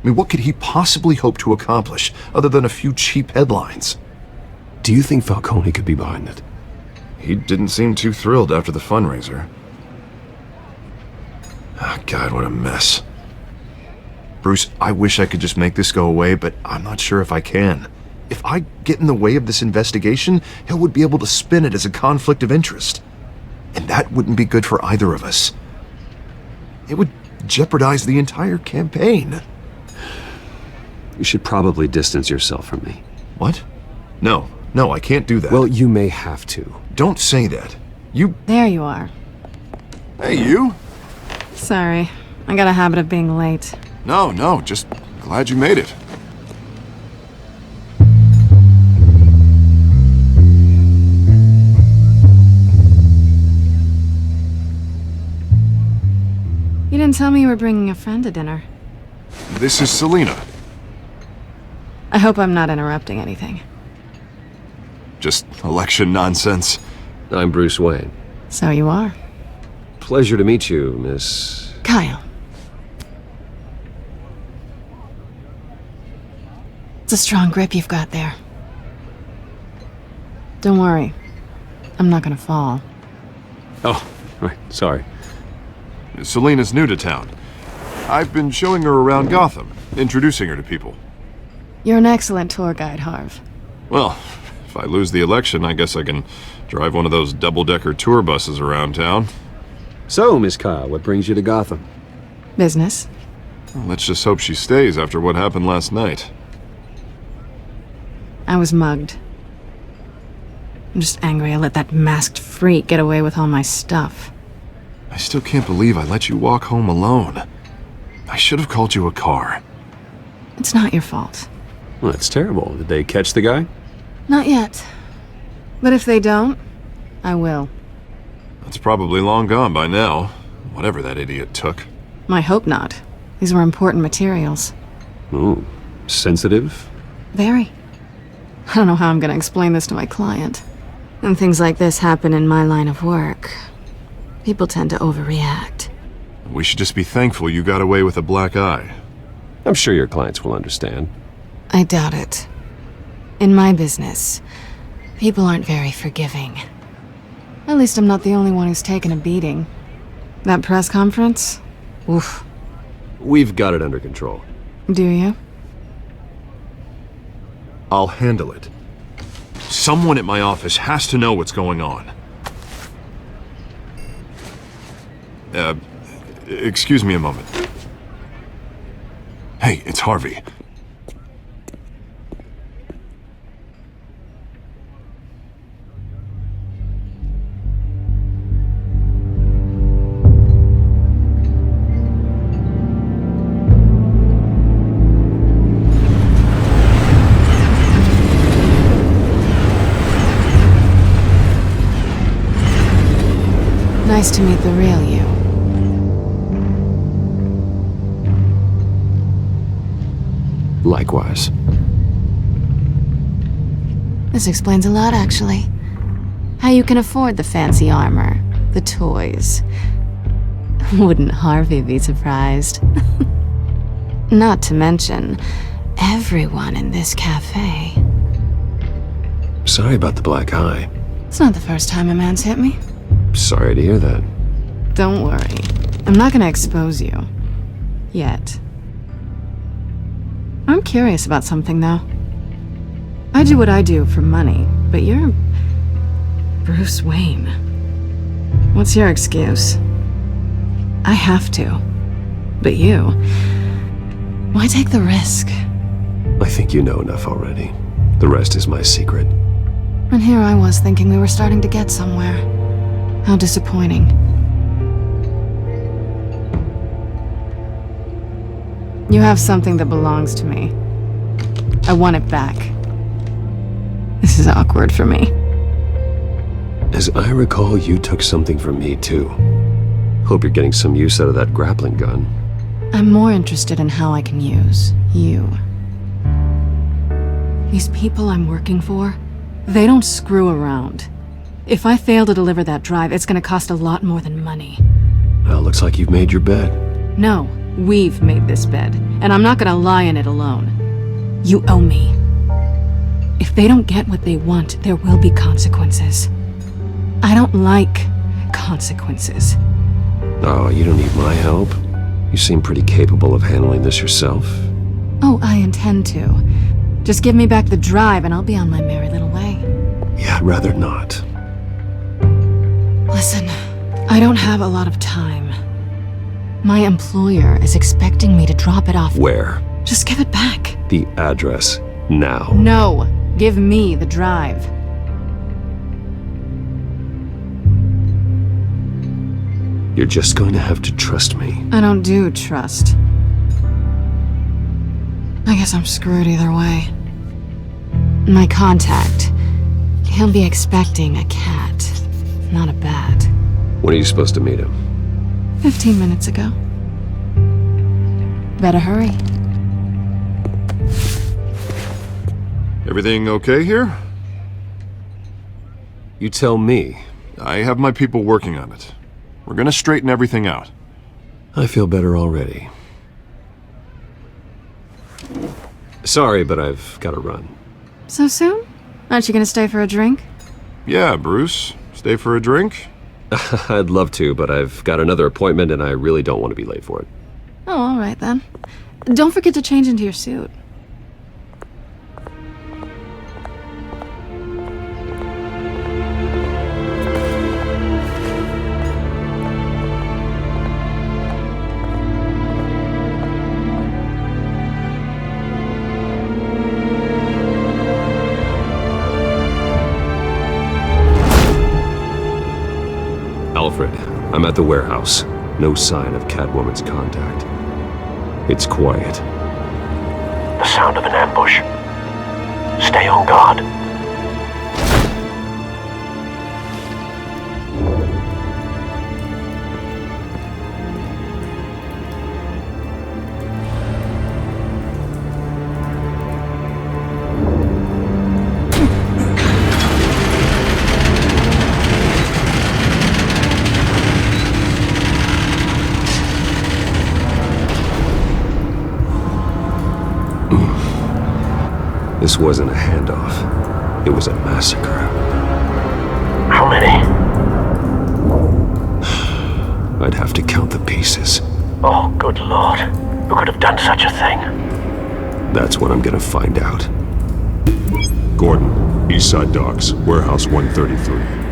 I mean, what could he possibly hope to accomplish other than a few cheap headlines? Do you think Falcone could be behind it? He didn't seem too thrilled after the fundraiser. Ah, God, what a mess. Bruce, I wish I could just make this go away, but I'm not sure if I can. If I get in the way of this investigation, Hill would be able to spin it as a conflict of interest. And that wouldn't be good for either of us. It would jeopardize the entire campaign. You should probably distance yourself from me. What? No, I can't do that. Well, you may have to. Don't say that. You... There you are. Hey, you? Sorry, I got a habit of being late. No, just glad you made it. You didn't tell me you were bringing a friend to dinner. This is Selina. I hope I'm not interrupting anything. Just election nonsense. I'm Bruce Wayne. So you are. Pleasure to meet you, Miss... Kyle. It's a strong grip you've got there. Don't worry. I'm not gonna fall. Oh, right, sorry. Selina's new to town. I've been showing her around Gotham, introducing her to people. You're an excellent tour guide, Harv. Well, if I lose the election, I guess I can drive one of those double-decker tour buses around town. So, Miss Kyle, what brings you to Gotham? Business. Well, let's just hope she stays after what happened last night. I was mugged. I'm just angry I let that masked freak get away with all my stuff. I still can't believe I let you walk home alone. I should have called you a car. It's not your fault. Well, that's terrible. Did they catch the guy? Not yet. But if they don't, I will. That's probably long gone by now, whatever that idiot took. I hope not. These were important materials. Ooh, sensitive? Very. I don't know how I'm gonna explain this to my client. When things like this happen in my line of work, people tend to overreact. We should just be thankful you got away with a black eye. I'm sure your clients will understand. I doubt it. In my business, people aren't very forgiving. At least I'm not the only one who's taken a beating. That press conference? Oof. We've got it under control. Do you? I'll handle it. Someone at my office has to know what's going on. Excuse me a moment. Hey, it's Harvey. Nice to meet the real you. Likewise. This explains a lot, actually. How you can afford the fancy armor, the toys. Wouldn't Harvey be surprised? Not to mention, everyone in this cafe. Sorry about the black eye. It's not the first time a man's hit me. Sorry to hear that. Don't worry. I'm not gonna expose you. Yet. I'm curious about something, though. I do what I do for money, but you're... Bruce Wayne. What's your excuse? I have to. But you... Why take the risk? I think you know enough already. The rest is my secret. And here I was thinking we were starting to get somewhere. How disappointing. You have something that belongs to me. I want it back. This is awkward for me. As I recall, you took something from me, too. Hope you're getting some use out of that grappling gun. I'm more interested in how I can use you. These people I'm working for, they don't screw around. If I fail to deliver that drive, it's gonna cost a lot more than money. Well, looks like you've made your bed. No, we've made this bed, and I'm not gonna lie in it alone. You owe me. If they don't get what they want, there will be consequences. I don't like consequences. Oh, you don't need my help. You seem pretty capable of handling this yourself. Oh, I intend to. Just give me back the drive and I'll be on my merry little way. Yeah, I'd rather not. Listen, I don't have a lot of time. My employer is expecting me to drop it off. Where? Just give it back. The address, now. No, give me the drive. You're just going to have to trust me. I don't do trust. I guess I'm screwed either way. My contact. He'll be expecting a cat, not a bat. When are you supposed to meet him? 15 minutes ago. Better hurry. Everything okay here? You tell me. I have my people working on it. We're gonna straighten everything out. I feel better already. Sorry, but I've got to run. So soon? Aren't you gonna stay for a drink? Yeah, Bruce. Stay for a drink? I'd love to, but I've got another appointment and I really don't want to be late for it. Oh, all right then. Don't forget to change into your suit. Alfred, I'm at the warehouse. No sign of Catwoman's contact. It's quiet. The sound of an ambush. Stay on guard. This wasn't a handoff. It was a massacre. How many? I'd have to count the pieces. Oh, good lord. Who could have done such a thing? That's what I'm gonna find out. Gordon, Eastside Docks, Warehouse 133.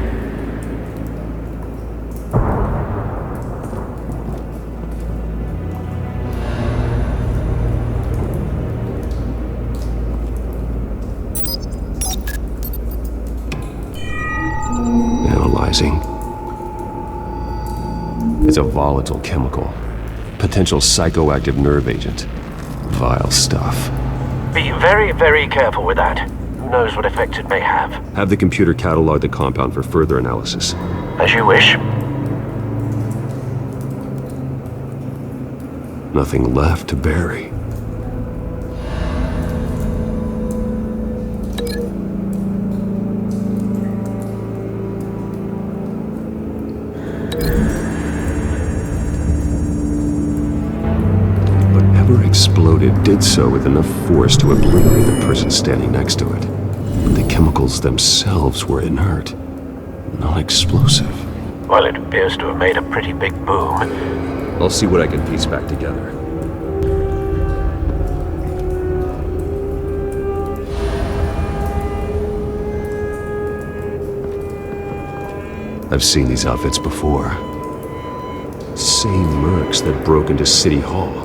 Analyzing. It's a volatile chemical. Potential psychoactive nerve agent. Vile stuff. Be very, very careful with that. Who knows what effects it may have. Have the computer catalog the compound for further analysis. As you wish. Nothing left to bury. Exploded did so with enough force to obliterate the person standing next to it. But the chemicals themselves were inert, non-explosive. Well, it appears to have made a pretty big boom. I'll see what I can piece back together. I've seen these outfits before. Same mercs that broke into City Hall.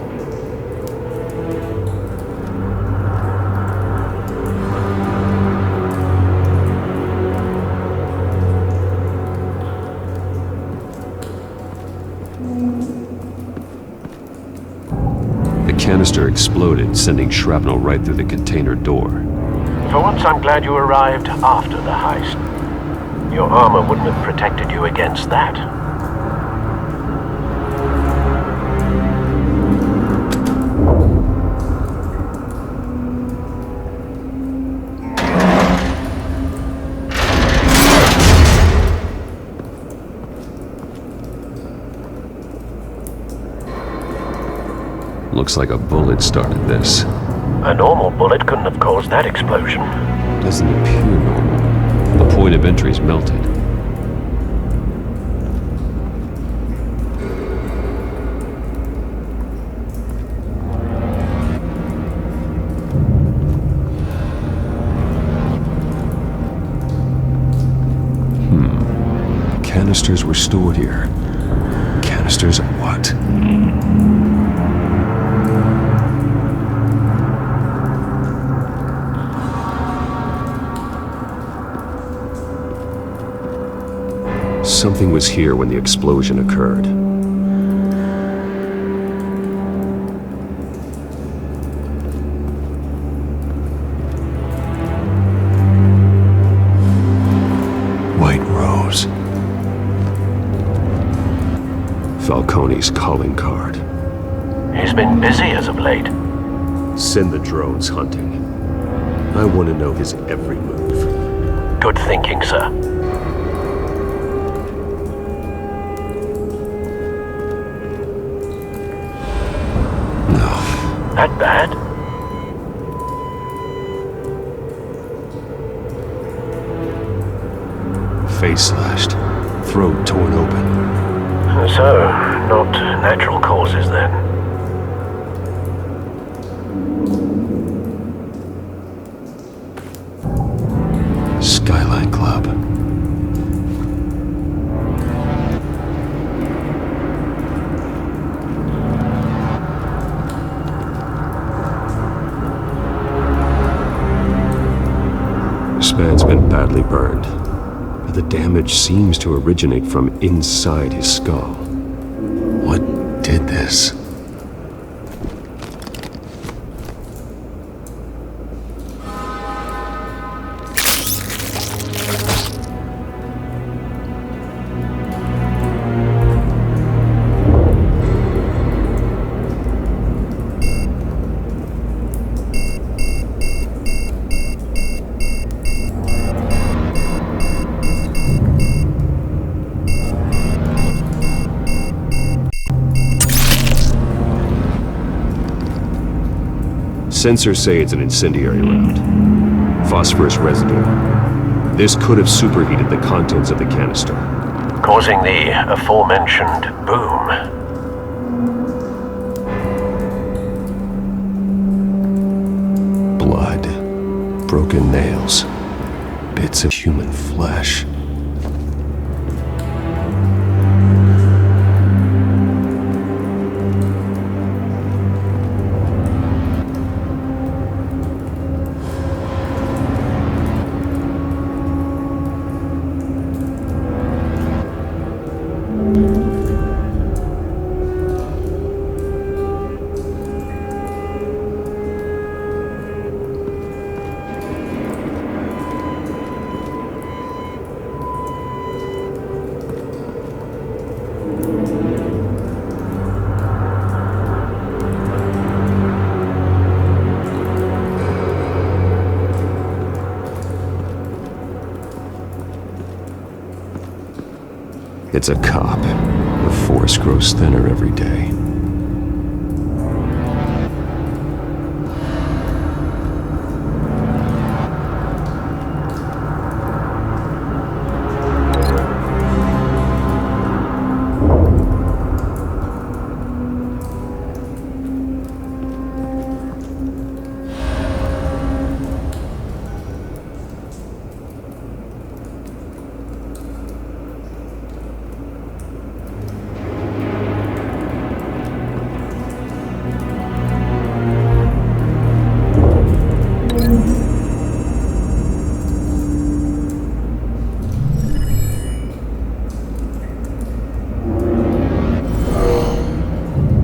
Canister exploded, sending shrapnel right through the container door. For once, I'm glad you arrived after the heist. Your armor wouldn't have protected you against that. Looks like a bullet started this. A normal bullet couldn't have caused that explosion. Doesn't appear normal. The point of entry's melted. canisters were stored here. Canisters of what? Something was here when the explosion occurred. White Rose. Falcone's calling card. He's been busy as of late. Send the drones hunting. I want to know his every move. Good thinking, sir. That bad? Face slashed, throat torn open. So, not natural causes then. Skyline Club. This man's been badly burned, but the damage seems to originate from inside his skull. What did this? Sensors say it's an incendiary round. Phosphorus residue. This could have superheated the contents of the canister, causing the aforementioned boom. Blood, broken nails, bits of human flesh. It's a cop. The force grows thinner every day.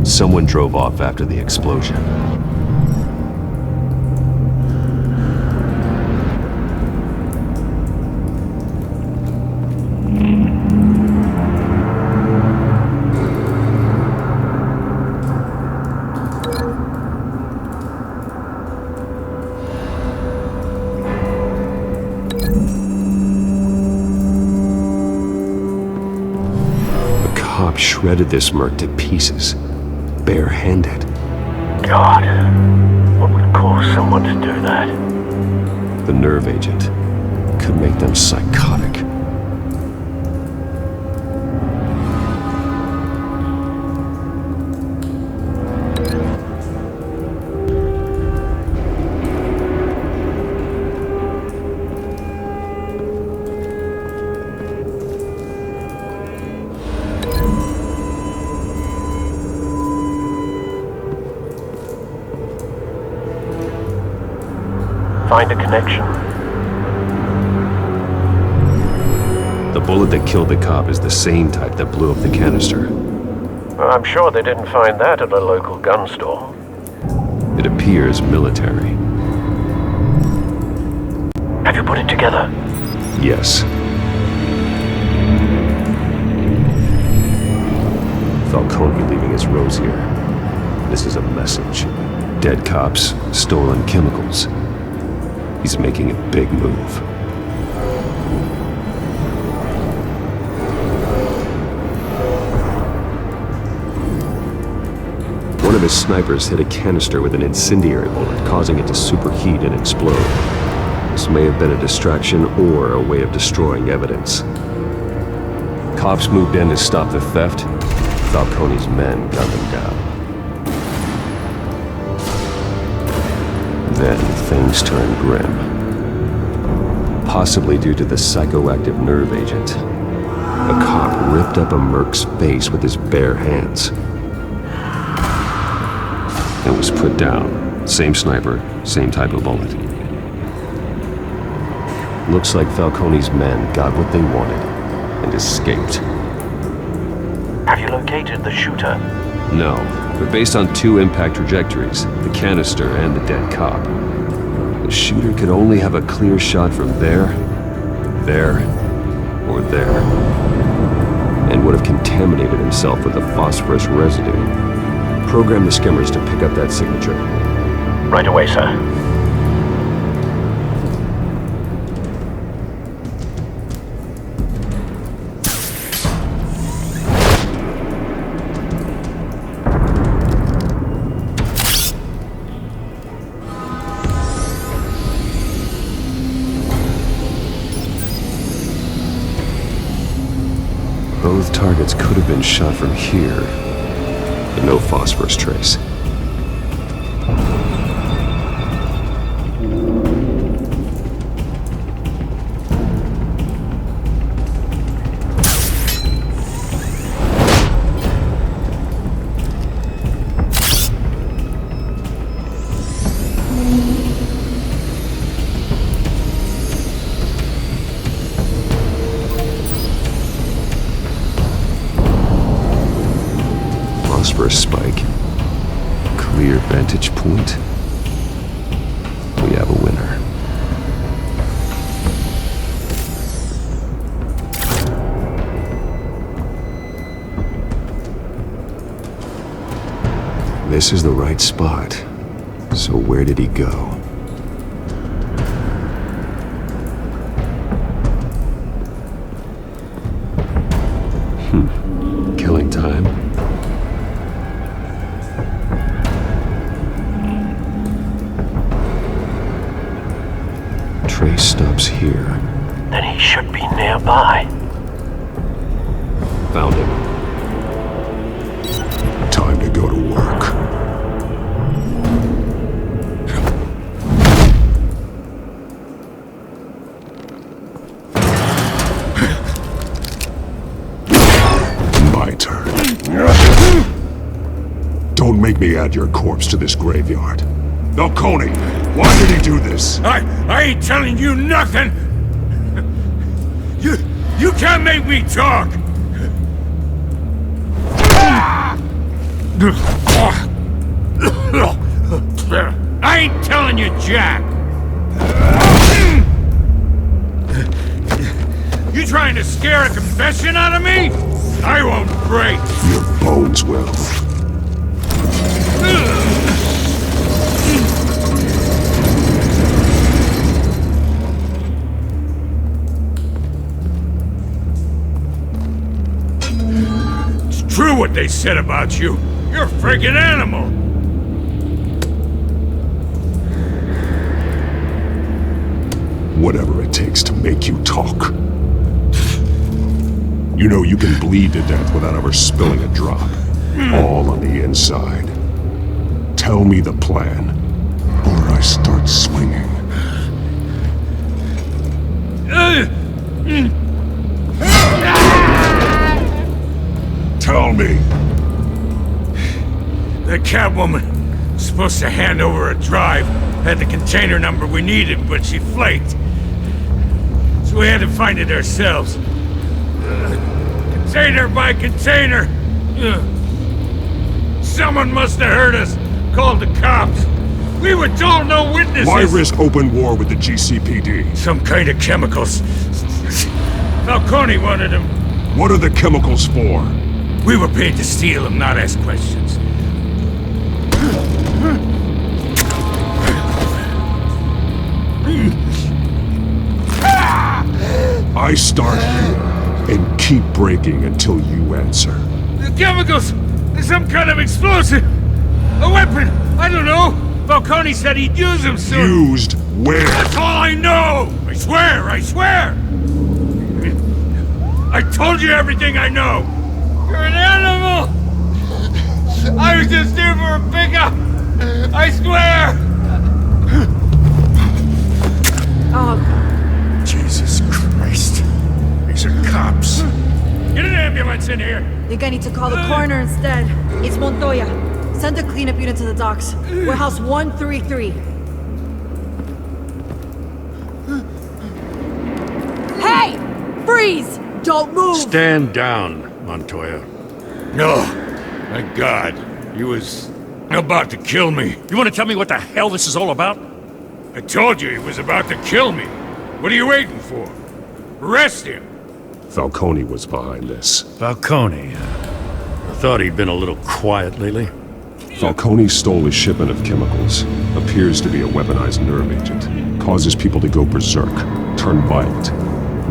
Someone drove off after the explosion. The cop shredded this merc to pieces. Barehanded. God, what would cause someone to do that? The nerve agent could make them psychotic. Find a connection. The bullet that killed the cop is the same type that blew up the canister. Well, I'm sure they didn't find that at a local gun store. It appears military. Have you put it together? Yes. Falcone leaving his rose here. This is a message. Dead cops, stolen chemicals. He's making a big move. One of his snipers hit a canister with an incendiary bullet, causing it to superheat and explode. This may have been a distraction or a way of destroying evidence. Cops moved in to stop the theft. Falcone's men gunned them down. Then things turned grim. Possibly due to the psychoactive nerve agent. A cop ripped up a merc's face with his bare hands. It was put down. Same sniper, same type of bullet. Looks like Falcone's men got what they wanted and escaped. Have you located the shooter? No, but based on two impact trajectories, the canister and the dead cop, the shooter could only have a clear shot from there, or there, and would have contaminated himself with the phosphorus residue. Program the skimmers to pick up that signature. Right away, sir. Both targets could have been shot from here, but no phosphorus trace. Phosphorus spike. Clear vantage point. We have a winner. This is the right spot. So where did he go? Killing time. Trace stops here. Then he should be nearby. Found him. Time to go to work. My turn. Don't make me add your corpse to this graveyard. Falcone, why did he do this? I ain't telling you nothing! You can't make me talk! I ain't telling you, Jack! You trying to scare a confession out of me? I won't break! Your bones will. True what they said about you. You're a friggin' animal. Whatever it takes to make you talk. You know you can bleed to death without ever spilling a drop. All on the inside. Tell me the plan, or I start swinging. Tell me. The Catwoman supposed to hand over a drive. Had the container number we needed, but she flaked. So we had to find it ourselves. Container by container. Someone must have heard us. Called the cops. We were told no witnesses. Why risk open war with the GCPD? Some kind of chemicals. Falcone wanted them. What are the chemicals for? We were paid to steal them, not ask questions. I start here and keep breaking until you answer. The chemicals! There's some kind of explosive! A weapon! I don't know! Falcone said he'd use them soon! Used where? That's all I know! I swear! I swear! I told you everything I know! You're an animal! I was just here for a pickup! I swear! Oh, Jesus Christ. These are cops. Get an ambulance in here! think I need to call the coroner instead. It's Montoya. Send a cleanup unit to the docks. Warehouse 133. Hey! Freeze! Don't move! Stand down, Montoya. No. Thank God. He was about to kill me. You want to tell me what the hell this is all about? I told you he was about to kill me. What are you waiting for? Arrest him. Falcone was behind this. Falcone. I thought he'd been a little quiet lately. Falcone stole a shipment of chemicals. Appears to be a weaponized nerve agent. Causes people to go berserk, turn violent.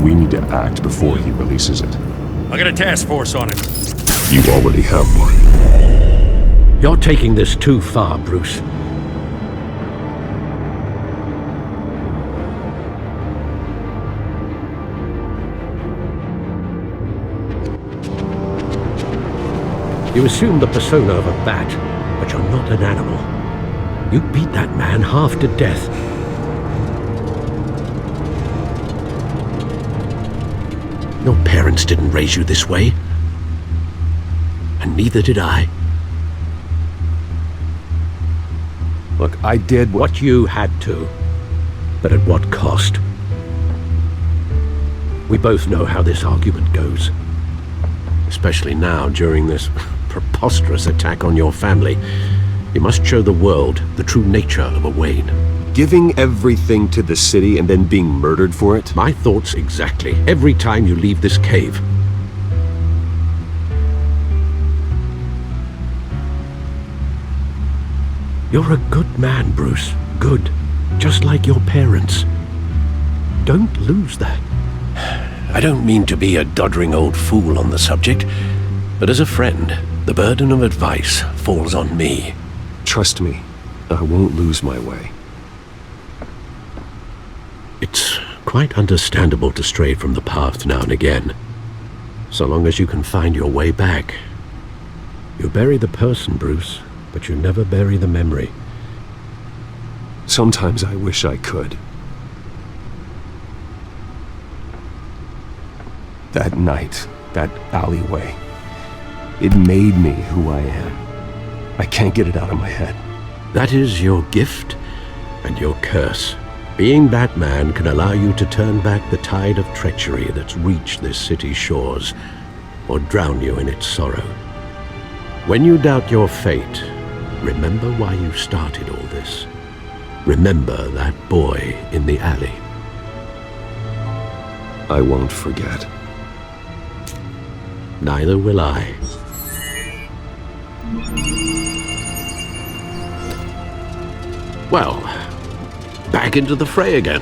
We need to act before he releases it. I got a task force on it. You already have one. You're taking this too far, Bruce. You assume the persona of a bat, but you're not an animal. You beat that man half to death. Your parents didn't raise you this way. And neither did I. Look, I did what you had to. But at what cost? We both know how this argument goes. Especially now, during this preposterous attack on your family. You must show the world the true nature of a Wayne. Giving everything to the city and then being murdered for it? My thoughts exactly. Every time you leave this cave. You're a good man, Bruce. Good. Just like your parents. Don't lose that. I don't mean to be a doddering old fool on the subject, but as a friend, the burden of advice falls on me. Trust me, I won't lose my way. It's quite understandable to stray from the path now and again, so long as you can find your way back. You bury the person, Bruce, but you never bury the memory. Sometimes I wish I could. That night, that alleyway, it made me who I am. I can't get it out of my head. That is your gift and your curse. Being Batman can allow you to turn back the tide of treachery that's reached this city's shores, or drown you in its sorrow. When you doubt your fate, remember why you started all this. Remember that boy in the alley. I won't forget. Neither will I. Well, back into the fray again.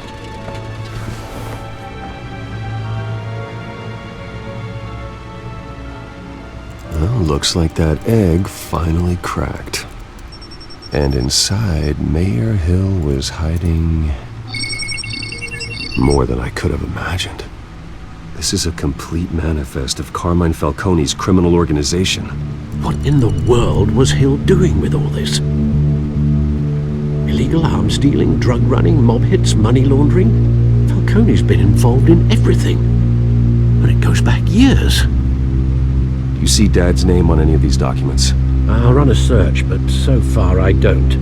Well, looks like that egg finally cracked. And inside, Mayor Hill was hiding more than I could have imagined. This is a complete manifest of Carmine Falcone's criminal organization. What in the world was Hill doing with all this? Illegal arms dealing, drug running, mob hits, money laundering? Falcone's been involved in everything. And it goes back years. Do you see Dad's name on any of these documents? I'll run a search, but so far I don't.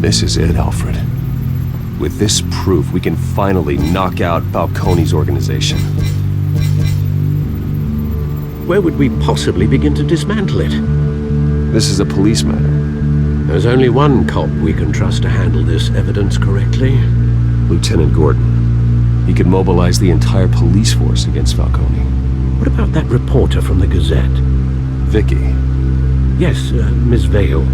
This is it, Alfred. With this proof, we can finally knock out Falcone's organization. Where would we possibly begin to dismantle it? This is a police matter. There's only one cop we can trust to handle this evidence correctly. Lieutenant Gordon. He could mobilize the entire police force against Falcone. What about that reporter from the Gazette? Vicky. Yes, Miss Vale.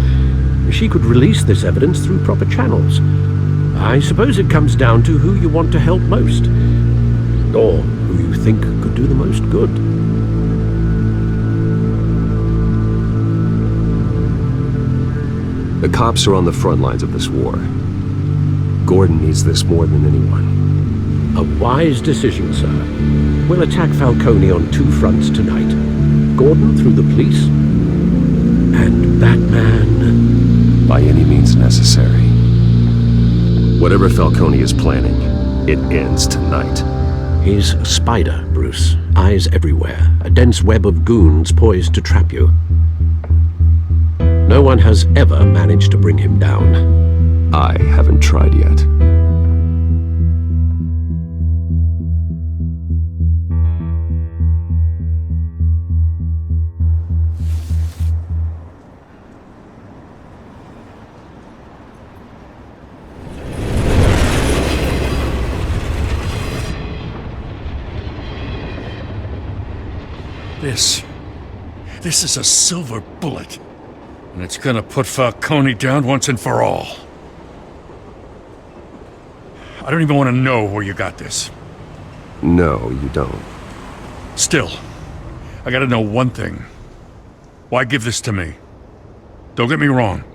She could release this evidence through proper channels. I suppose it comes down to who you want to help most. Or who you think could do the most good. The cops are on the front lines of this war. Gordon needs this more than anyone. A wise decision, sir. We'll attack Falcone on two fronts tonight. Gordon through the police, and Batman... by any means necessary. Whatever Falcone is planning, it ends tonight. He's a spider, Bruce. Eyes everywhere. A dense web of goons poised to trap you. No one has ever managed to bring him down. I haven't tried yet. This is a silver bullet. And it's gonna put Falcone down once and for all. I don't even want to know where you got this. No, you don't. Still, I gotta know one thing. Why give this to me? Don't get me wrong.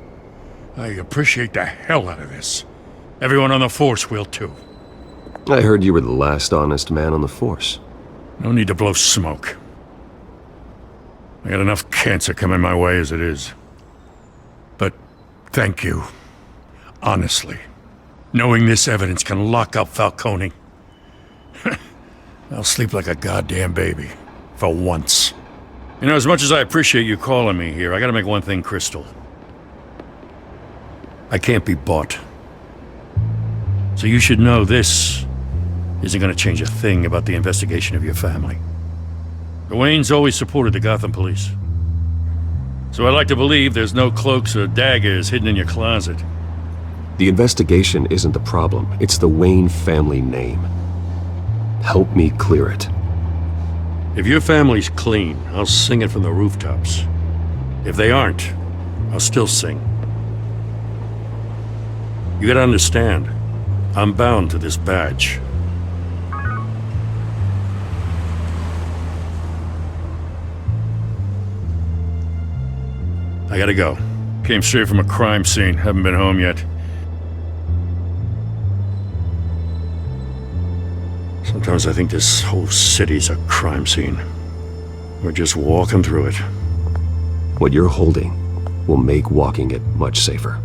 I appreciate the hell out of this. Everyone on the Force will too. I heard you were the last honest man on the Force. No need to blow smoke. I got enough cancer coming my way as it is. But thank you. Honestly. Knowing this evidence can lock up Falcone. I'll sleep like a goddamn baby. For once. You know, as much as I appreciate you calling me here, I gotta make one thing crystal. I can't be bought. So you should know this isn't gonna change a thing about the investigation of your family. The Waynes always supported the Gotham police. So I like to believe there's no cloaks or daggers hidden in your closet. The investigation isn't the problem. It's the Wayne family name. Help me clear it. If your family's clean, I'll sing it from the rooftops. If they aren't, I'll still sing. You gotta understand, I'm bound to this badge. I gotta go. Came straight from a crime scene. Haven't been home yet. Sometimes I think this whole city's a crime scene. We're just walking through it. What you're holding will make walking it much safer.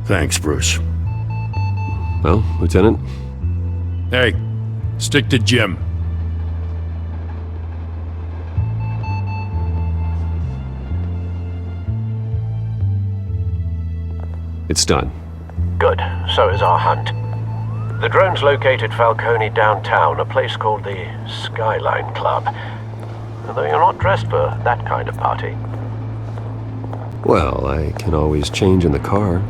Thanks, Bruce. Well, Lieutenant? Hey, stick to Jim. It's done. Good. So is our hunt. The drones located Falcone downtown, a place called the Skyline Club. Although you're not dressed for that kind of party. Well, I can always change in the car.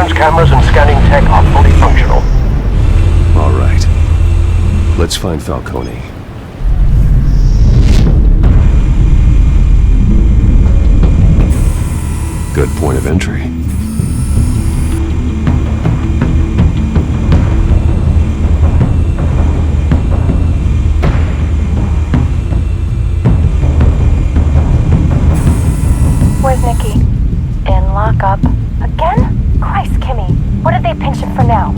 Surveillance cameras and scanning tech are fully functional. All right. Let's find Falcone. Good point of entry. Where's Nicky? In lockup. Again? Christ, Kimmy. What did they pinch him for now?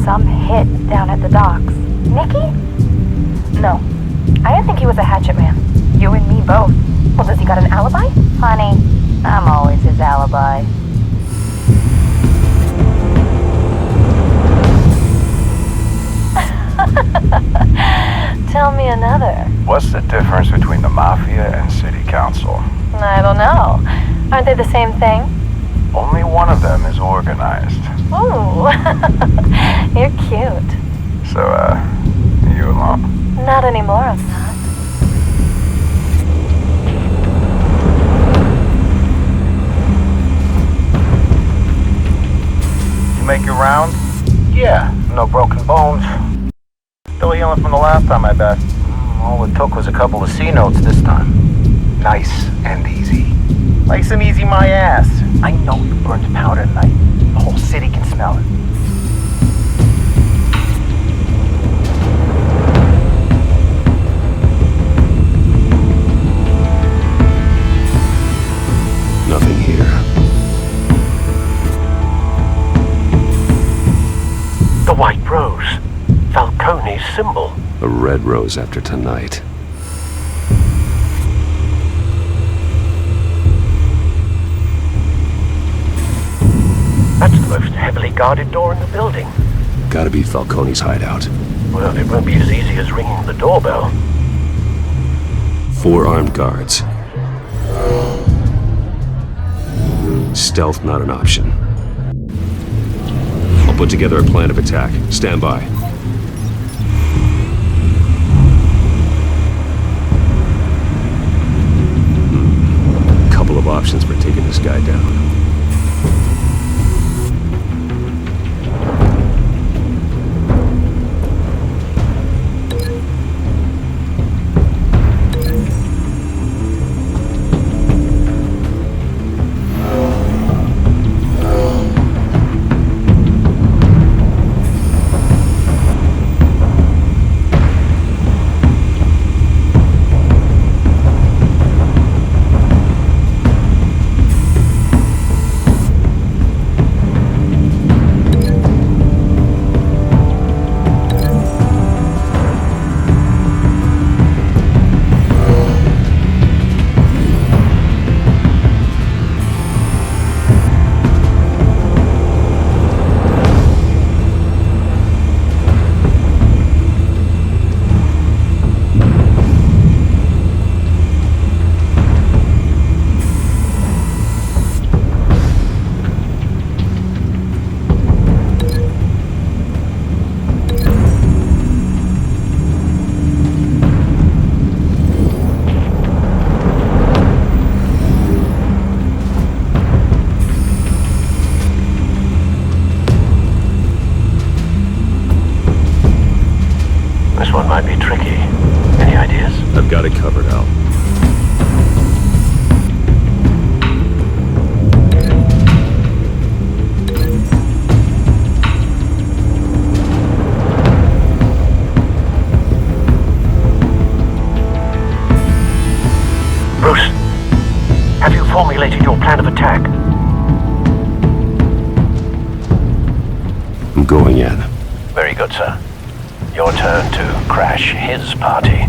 Some hit down at the docks. Nicky? No. I didn't think he was a hatchet man. You and me both. Well, does he got an alibi? Honey, I'm always his alibi. Tell me another. What's the difference between the Mafia and City Council? I don't know. Aren't they the same thing? Only one of them is organized. Ooh. You're cute. So, you alone? Not anymore, I'm not. You make your round? Yeah, no broken bones. Still healing from the last time, I bet. All it took was a couple of C notes this time. Nice and easy. Nice and easy, my ass. I know you burned powder tonight. The whole city can smell it. Nothing here. The white rose. Falcone's symbol. A red rose after tonight. That's the most heavily guarded door in the building. Gotta be Falcone's hideout. Well, it won't be as easy as ringing the doorbell. 4 armed guards. Stealth not an option. I'll put together a plan of attack. Stand by. Couple of options for taking this guy down. This one might be tricky. Any ideas? I've got it covered, Al. Bruce, have you formulated your plan of attack? I'm going in. Very good, sir. Your turn to crash his party.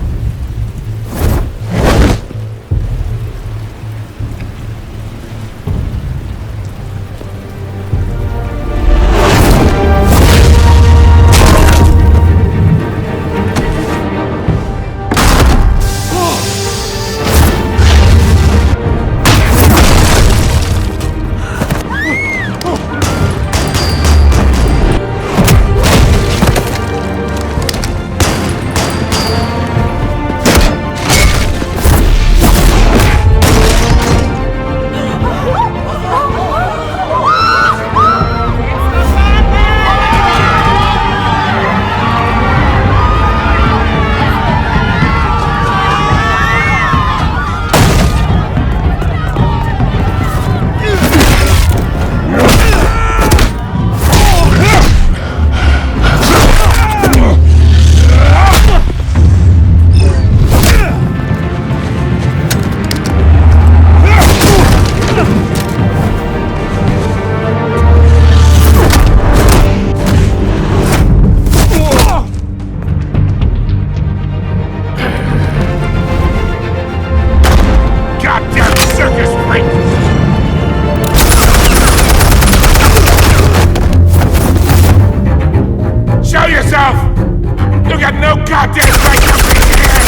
got no goddamn right to be here!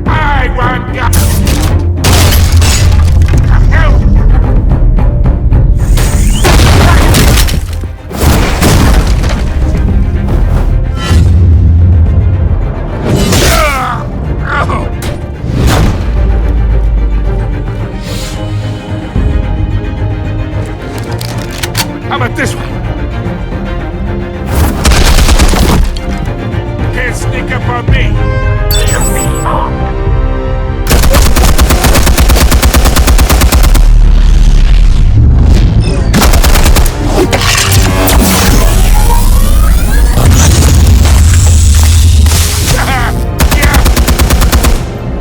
I want God. How about this one? Can't sneak up on me.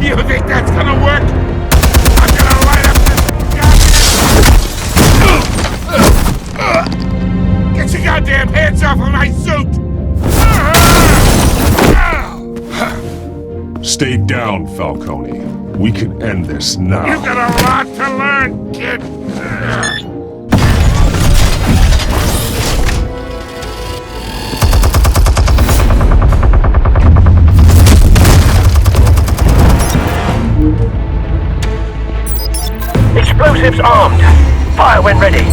You think that's gonna work? I'm gonna light up this Get your goddamn hands off of my suit! Stay down, Falcone. We can end this now. You've got a lot to learn, kid. Explosives armed. Fire when ready.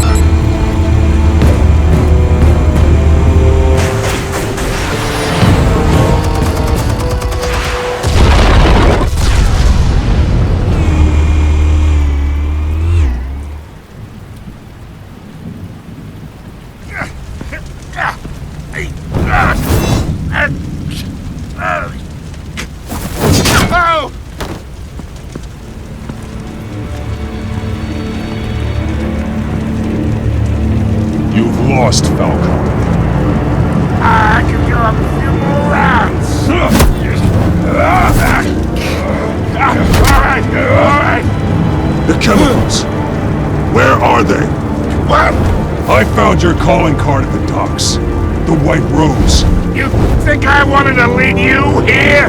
Oh! You've lost, Falcone. I can go up a few more rounds. Alright. The chemicals. Where are they? What? I found your calling card at the docks. The White Rose. You think I wanted to lead you here?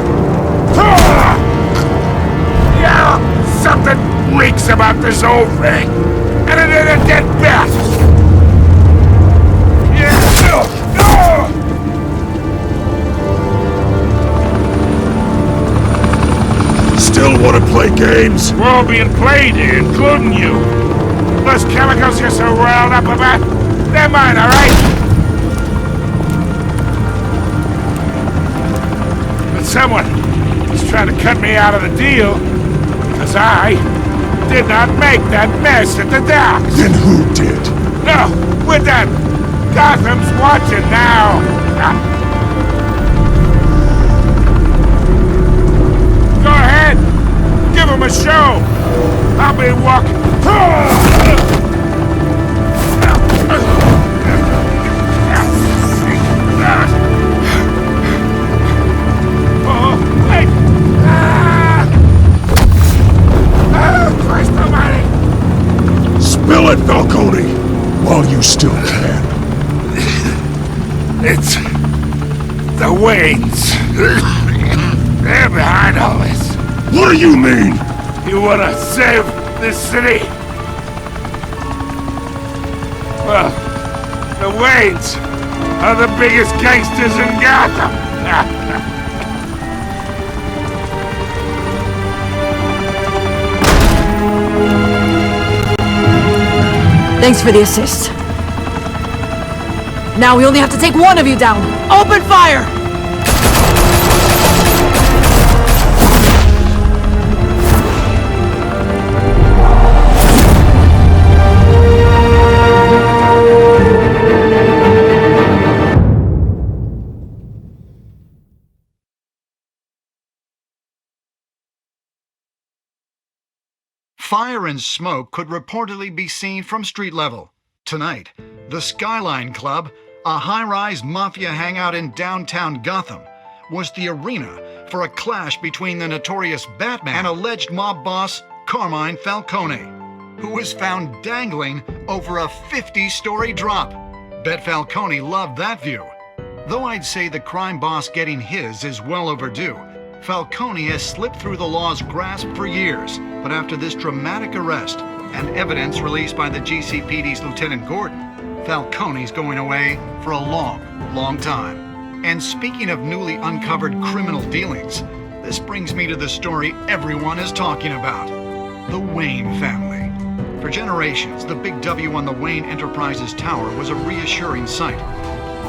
Yeah, something reeks about this whole thing. And it ain't a dead bat. Still want to play games? We're all being played here, including you. Those chemicals you're so riled up about, they're mine, alright? But someone is trying to cut me out of the deal because I did not make that mess at the docks. Then who did? No, we're done. Gotham's watching now. Go ahead. Give him a show. I'll be walking. Oh, wait. Christ almighty. Spill it, Falcone, while you still can. It's the Waynes. They're behind all this. What do you mean? You wanna save this city? Well, the Waynes are the biggest gangsters in Gotham. Thanks for the assist. Now we only have to take one of you down. Open fire! Fire and smoke could reportedly be seen from street level. Tonight, the Skyline Club, a high-rise mafia hangout in downtown Gotham, was the arena for a clash between the notorious Batman and alleged mob boss Carmine Falcone, who was found dangling over a 50-story drop. Bet Falcone loved that view. Though I'd say the crime boss getting his is well overdue, Falcone has slipped through the law's grasp for years, but after this dramatic arrest and evidence released by the GCPD's Lieutenant Gordon, Falcone's going away for a long, long time. And speaking of newly uncovered criminal dealings, this brings me to the story everyone is talking about. The Wayne family. For generations, the big W on the Wayne Enterprises tower was a reassuring sight.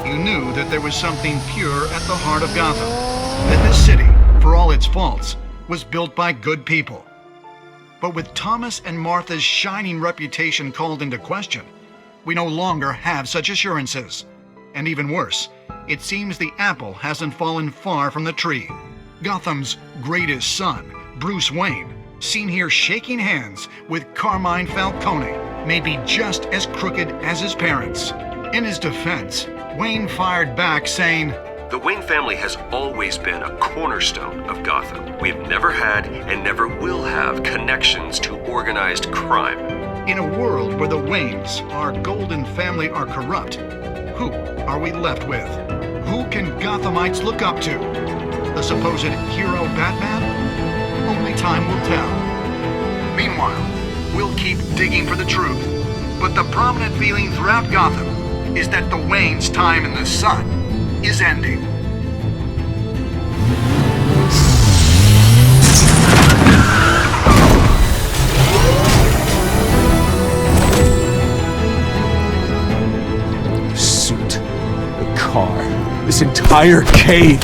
You knew that there was something pure at the heart of Gotham. That this city, for all its faults, was built by good people. But with Thomas and Martha's shining reputation called into question, we no longer have such assurances. And even worse, it seems the apple hasn't fallen far from the tree. Gotham's greatest son, Bruce Wayne, seen here shaking hands with Carmine Falcone, may be just as crooked as his parents. In his defense, Wayne fired back saying, "The Wayne family has always been a cornerstone of Gotham. We've never had and never will have connections to organized crime." In a world where the Waynes, our golden family, are corrupt, who are we left with? Who can Gothamites look up to? The supposed hero Batman? Only time will tell. Meanwhile, we'll keep digging for the truth, but the prominent feeling throughout Gotham is that the Waynes' time in the sun is ending. The suit, the car, this entire cave.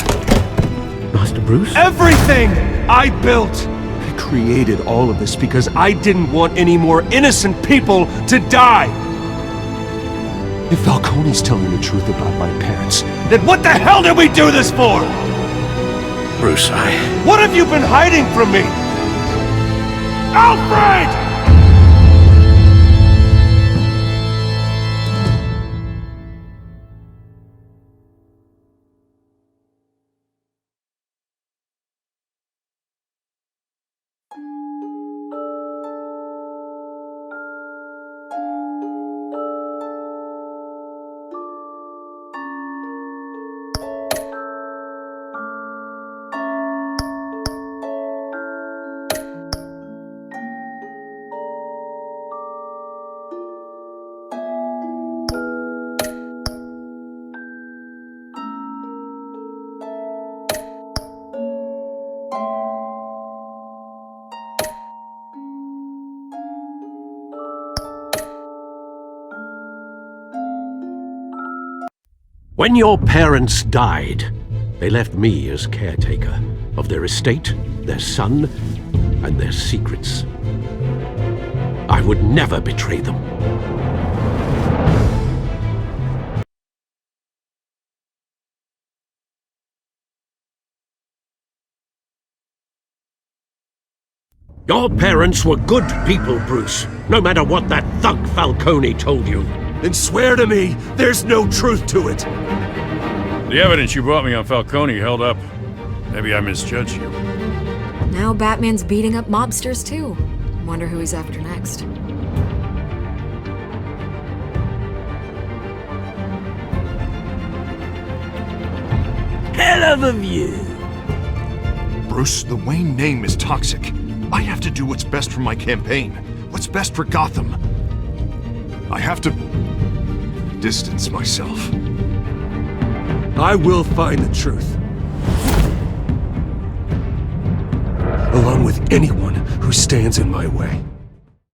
Master Bruce? Everything I built! I created all of this because I didn't want any more innocent people to die! If Falcone's telling the truth about my parents, then what the hell did we do this for? Bruce, What have you been hiding from me? Alfred! When your parents died, they left me as caretaker of their estate, their son, and their secrets. I would never betray them. Your parents were good people, Bruce, no matter what that thug Falcone told you. Then swear to me there's no truth to it! The evidence you brought me on Falcone held up. Maybe I misjudged you. Now Batman's beating up mobsters too. Wonder who he's after next. Hell of a view! Bruce, the Wayne name is toxic. I have to do what's best for my campaign. What's best for Gotham. I have to distance myself. I will find the truth. Along with anyone who stands in my way.